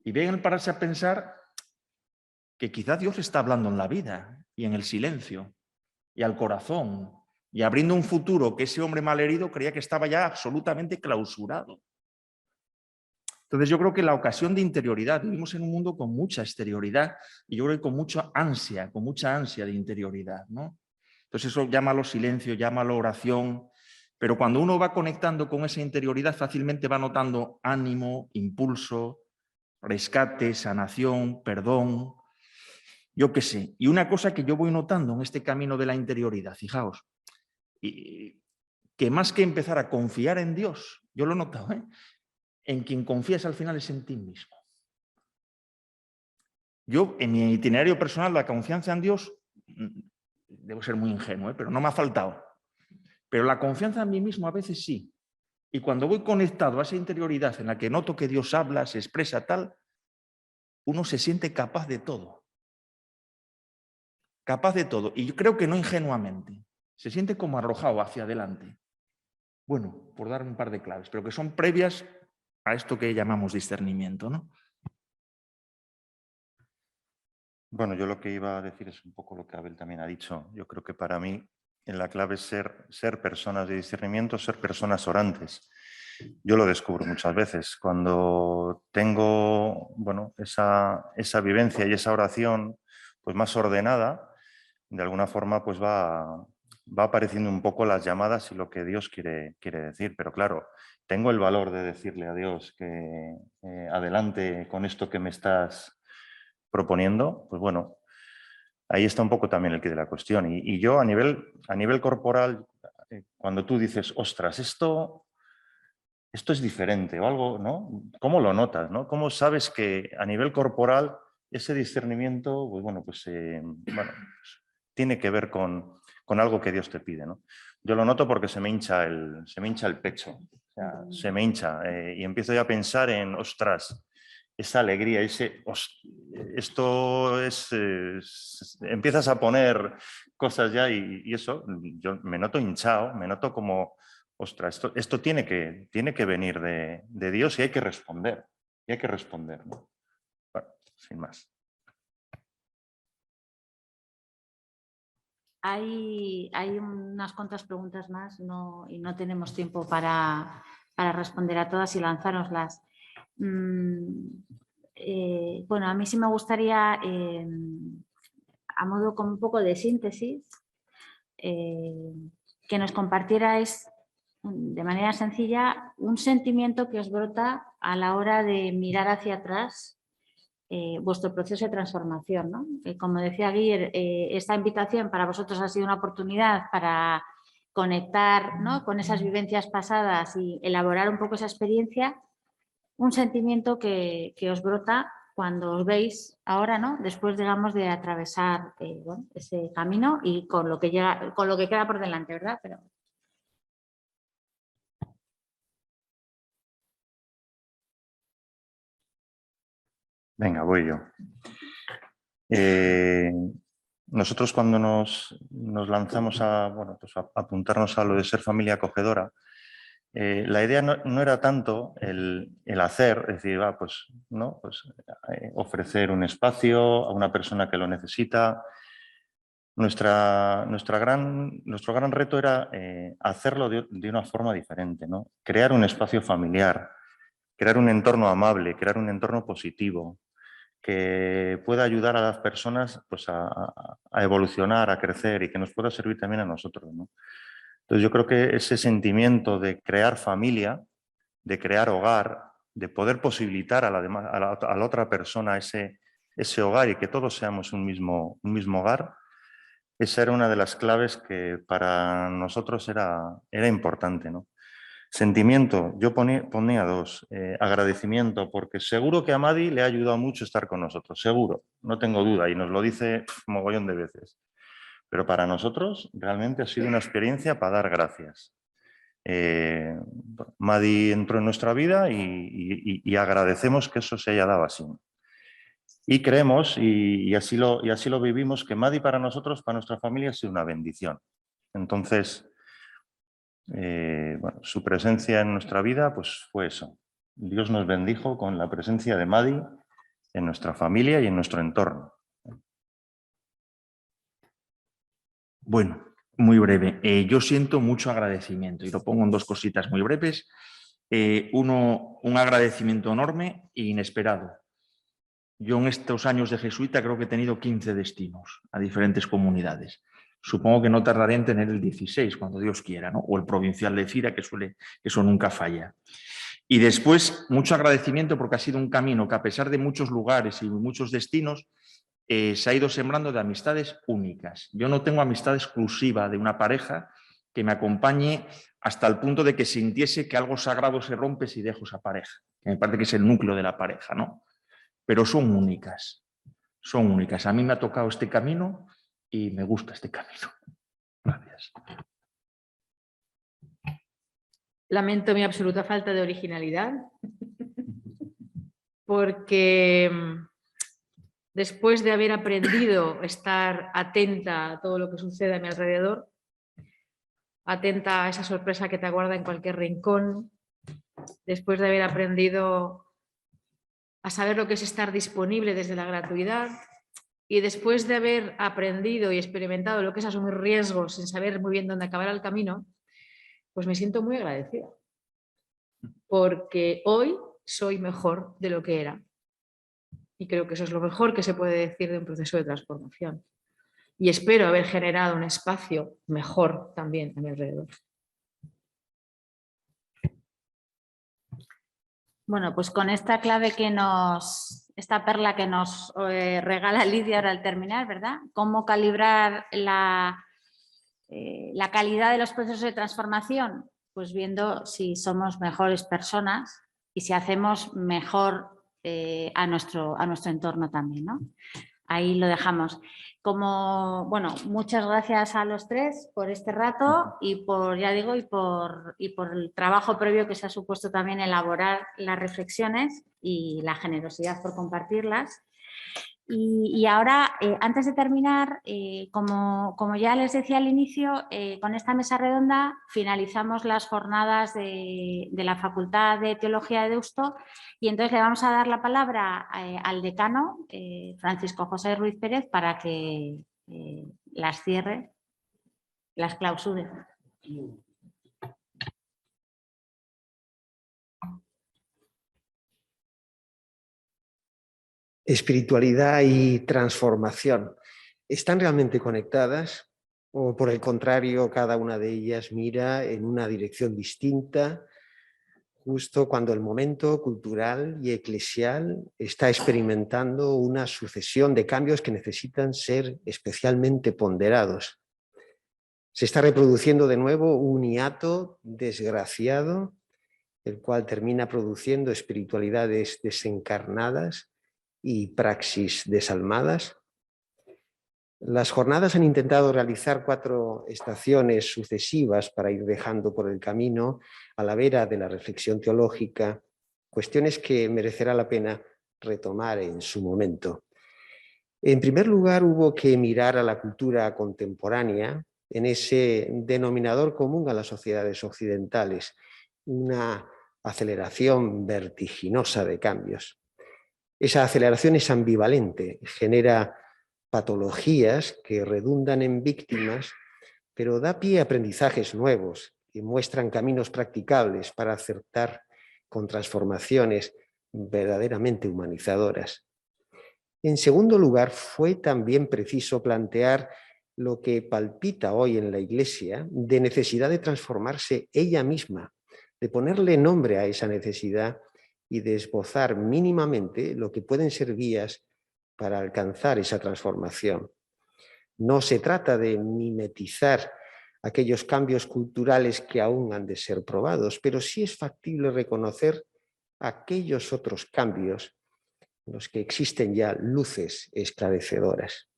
Y ve en el pararse a pensar que quizá Dios está hablando en la vida y en el silencio y al corazón y abriendo un futuro que ese hombre malherido creía que estaba ya absolutamente clausurado. Entonces yo creo que la ocasión de interioridad, vivimos en un mundo con mucha exterioridad y yo creo que con mucha ansia de interioridad, ¿no? Entonces eso llámalo silencio, llámalo oración, pero cuando uno va conectando con esa interioridad fácilmente va notando ánimo, impulso, rescate, sanación, perdón, yo qué sé. Y una cosa que yo voy notando en este camino de la interioridad, fijaos, que más que empezar a confiar en Dios, yo lo he notado, en quien confías al final es en ti mismo. Yo, en mi itinerario personal, la confianza en Dios, debo ser muy ingenuo, pero no me ha faltado. Pero la confianza en mí mismo a veces sí. Y cuando voy conectado a esa interioridad en la que noto que Dios habla, se expresa tal, uno se siente capaz de todo. Capaz de todo. Y yo creo que no ingenuamente. Se siente como arrojado hacia adelante. Bueno, por dar un par de claves, pero que son previas a esto que llamamos discernimiento, ¿no? Bueno, yo lo que iba a decir es un poco lo que Abel también ha dicho. Yo creo que para mí en la clave es ser personas de discernimiento, ser personas orantes. Yo lo descubro muchas veces. Cuando tengo, bueno, esa vivencia y esa oración pues más ordenada, de alguna forma pues va apareciendo un poco las llamadas y lo que Dios quiere decir. Pero claro, tengo el valor de decirle a Dios que adelante con esto que me estás proponiendo, pues bueno, ahí está un poco también el quid de la cuestión. Y yo a nivel corporal, cuando tú dices, ostras, esto es diferente o algo, ¿no? ¿Cómo lo notas, no? ¿Cómo sabes que a nivel corporal ese discernimiento, pues bueno, pues, tiene que ver con algo que Dios te pide, ¿no? yo lo noto porque se me hincha el pecho, o sea, se me hincha y empiezo ya a pensar en, ostras, esa alegría, empiezas a poner cosas ya y eso, yo me noto hinchado, me noto como, ostras, esto tiene que venir de Dios y hay que responder, ¿no? Bueno, sin más. Hay unas cuantas preguntas más y no tenemos tiempo para responder a todas y lanzárnoslas. Bueno, a mí sí me gustaría, a modo como un poco de síntesis, que nos compartierais de manera sencilla un sentimiento que os brota a la hora de mirar hacia atrás vuestro proceso de transformación, ¿no? Como decía Guiller, esta invitación para vosotros ha sido una oportunidad para conectar, ¿no?, con esas vivencias pasadas y elaborar un poco esa experiencia, un sentimiento que os brota cuando os veis ahora, ¿no?, después, digamos, de atravesar bueno, ese camino y con lo que queda por delante, ¿verdad? Pero... Venga, voy yo. Nosotros cuando nos lanzamos a apuntarnos a lo de ser familia acogedora, la idea no era tanto el hacer, es decir, ofrecer un espacio a una persona que lo necesita. Nuestro gran reto era hacerlo de una forma diferente, ¿no? Crear un espacio familiar, crear un entorno amable, crear un entorno positivo, que pueda ayudar a las personas pues, a evolucionar, a crecer y que nos pueda servir también a nosotros, ¿no? Entonces yo creo que ese sentimiento de crear familia, de crear hogar, de poder posibilitar a la otra persona ese hogar y que todos seamos un mismo hogar, esa era una de las claves que para nosotros era importante, ¿no? Sentimiento, yo ponía dos. Agradecimiento, porque seguro que a Madi le ha ayudado mucho estar con nosotros, seguro, no tengo duda, y nos lo dice mogollón de veces. Pero para nosotros realmente ha sido una experiencia para dar gracias. Madi entró en nuestra vida y agradecemos que eso se haya dado así. Y creemos, y así lo vivimos, que Madi para nosotros, para nuestra familia, ha sido una bendición. Entonces, bueno, su presencia en nuestra vida pues fue eso. Dios nos bendijo con la presencia de Madi en nuestra familia y en nuestro entorno. Bueno, muy breve. Yo siento mucho agradecimiento y lo pongo en dos cositas muy breves. Uno, un agradecimiento enorme e inesperado. Yo en estos años de jesuita creo que he tenido 15 destinos a diferentes comunidades. Supongo que no tardaré en tener el 16, cuando Dios quiera, ¿no? O el provincial de Cira, que eso nunca falla. Y después, mucho agradecimiento porque ha sido un camino que, a pesar de muchos lugares y muchos destinos, se ha ido sembrando de amistades únicas. Yo no tengo amistad exclusiva de una pareja que me acompañe hasta el punto de que sintiese que algo sagrado se rompe si dejo esa pareja. Que me parece que es el núcleo de la pareja, ¿no? Pero son únicas. Son únicas. A mí me ha tocado este camino y me gusta este camino. Gracias. Lamento mi absoluta falta de originalidad, porque después de haber aprendido a estar atenta a todo lo que sucede a mi alrededor, atenta a esa sorpresa que te aguarda en cualquier rincón, después de haber aprendido a saber lo que es estar disponible desde la gratuidad, y después de haber aprendido y experimentado lo que es asumir riesgos sin saber muy bien dónde acabará el camino, pues me siento muy agradecida, porque hoy soy mejor de lo que era. Y creo que eso es lo mejor que se puede decir de un proceso de transformación. Y espero haber generado un espacio mejor también a mi alrededor. Bueno, pues con esta clave esta perla que nos regala Lidia ahora al terminar, ¿verdad? Cómo calibrar la calidad de los procesos de transformación, pues viendo si somos mejores personas y si hacemos mejor a nuestro entorno también, ¿no? ahí lo dejamos. Bueno, muchas gracias a los tres por este rato y por, ya digo, y por el trabajo previo que se ha supuesto también elaborar las reflexiones y la generosidad por compartirlas. Y ahora, antes de terminar, como ya les decía al inicio, con esta mesa redonda finalizamos las jornadas de la Facultad de Teología de Deusto y entonces le vamos a dar la palabra al decano, Francisco José Ruiz Pérez, para que las cierre, las clausure. Espiritualidad y transformación, ¿están realmente conectadas? ¿O por el contrario, cada una de ellas mira en una dirección distinta, justo cuando el momento cultural y eclesial está experimentando una sucesión de cambios que necesitan ser especialmente ponderados? Se está reproduciendo de nuevo un hiato desgraciado, el cual termina produciendo espiritualidades desencarnadas y praxis desalmadas. Las jornadas han intentado realizar 4 estaciones sucesivas para ir dejando por el camino, a la vera de la reflexión teológica, cuestiones que merecerá la pena retomar en su momento. En primer lugar, hubo que mirar a la cultura contemporánea en ese denominador común a las sociedades occidentales, una aceleración vertiginosa de cambios. Esa aceleración es ambivalente, genera patologías que redundan en víctimas, pero da pie a aprendizajes nuevos que muestran caminos practicables para acertar con transformaciones verdaderamente humanizadoras. En segundo lugar, fue también preciso plantear lo que palpita hoy en la Iglesia de necesidad de transformarse ella misma, de ponerle nombre a esa necesidad y de esbozar mínimamente lo que pueden ser vías para alcanzar esa transformación. No se trata de mimetizar aquellos cambios culturales que aún han de ser probados, pero sí es factible reconocer aquellos otros cambios en los que existen ya luces esclarecedoras.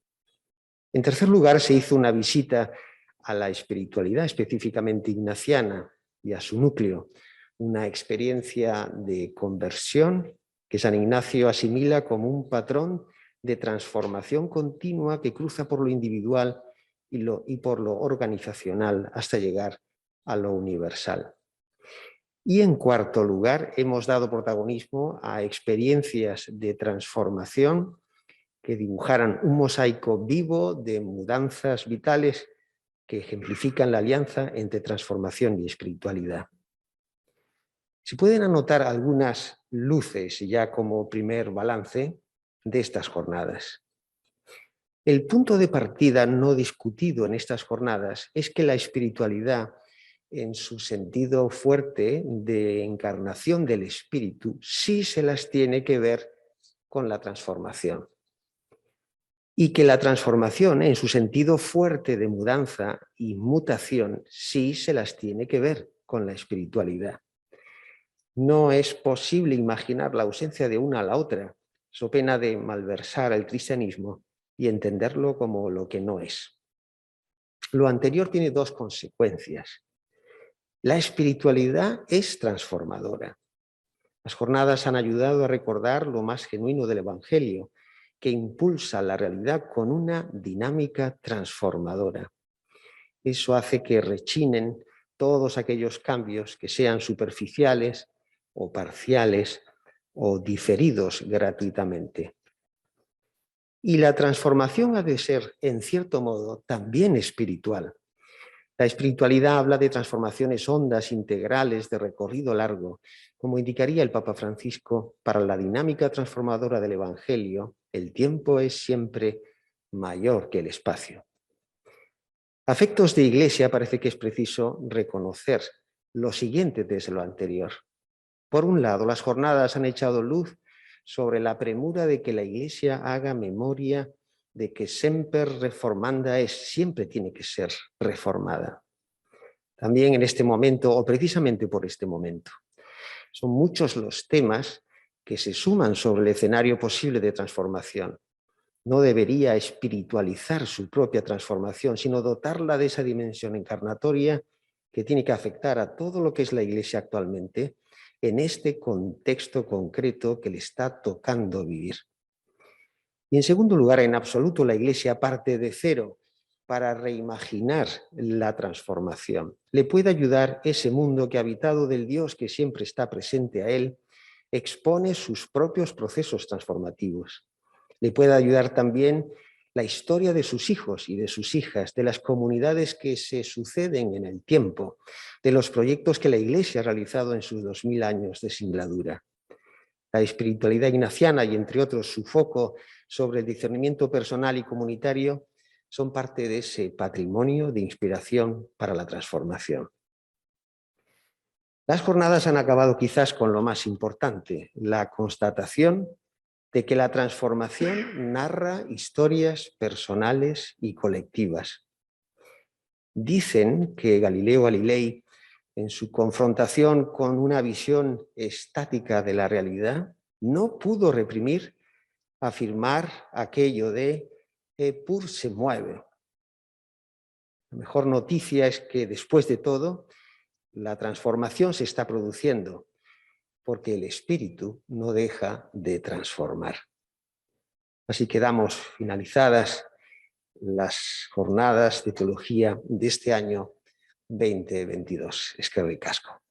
En tercer lugar, se hizo una visita a la espiritualidad específicamente ignaciana y a su núcleo, una experiencia de conversión que San Ignacio asimila como un patrón de transformación continua que cruza por lo individual y por lo organizacional hasta llegar a lo universal. Y en cuarto lugar, hemos dado protagonismo a experiencias de transformación que dibujaran un mosaico vivo de mudanzas vitales que ejemplifican la alianza entre transformación y espiritualidad. Se pueden anotar algunas luces ya como primer balance de estas jornadas. El punto de partida no discutido en estas jornadas es que la espiritualidad, en su sentido fuerte de encarnación del espíritu, sí se las tiene que ver con la transformación. Y que la transformación, en su sentido fuerte de mudanza y mutación, sí se las tiene que ver con la espiritualidad. No es posible imaginar la ausencia de una a la otra, so pena de malversar el cristianismo y entenderlo como lo que no es. Lo anterior tiene 2 consecuencias. La espiritualidad es transformadora. Las jornadas han ayudado a recordar lo más genuino del Evangelio, que impulsa la realidad con una dinámica transformadora. Eso hace que rechinen todos aquellos cambios que sean superficiales o parciales o diferidos gratuitamente. Y la transformación ha de ser, en cierto modo, también espiritual. La espiritualidad habla de transformaciones hondas, integrales, de recorrido largo. Como indicaría el Papa Francisco, para la dinámica transformadora del Evangelio, el tiempo es siempre mayor que el espacio. A efectos de Iglesia parece que es preciso reconocer lo siguiente desde lo anterior. Por un lado, las jornadas han echado luz sobre la premura de que la Iglesia haga memoria de que semper reformanda es, siempre tiene que ser reformada. También en este momento, o precisamente por este momento, son muchos los temas que se suman sobre el escenario posible de transformación. no debería espiritualizar su propia transformación, sino dotarla de esa dimensión encarnatoria que tiene que afectar a todo lo que es la Iglesia actualmente en este contexto concreto que le está tocando vivir. Y en segundo lugar, en absoluto la Iglesia parte de cero para reimaginar la transformación. Le puede ayudar ese mundo que, habitado del Dios que siempre está presente a él, expone sus propios procesos transformativos. Le puede ayudar también la historia de sus hijos y de sus hijas, de las comunidades que se suceden en el tiempo, de los proyectos que la Iglesia ha realizado en sus 2000 años de singladura. La espiritualidad ignaciana y, entre otros, su foco sobre el discernimiento personal y comunitario son parte de ese patrimonio de inspiración para la transformación. Las jornadas han acabado quizás con lo más importante, la constatación de que la transformación narra historias personales y colectivas. Dicen que Galileo Galilei, en su confrontación con una visión estática de la realidad, no pudo reprimir afirmar aquello de pur se mueve. La mejor noticia es que después de todo, la transformación se está produciendo, porque el espíritu no deja de transformar. Así que damos finalizadas las jornadas de teología de este año 2022. Eskerrik asko.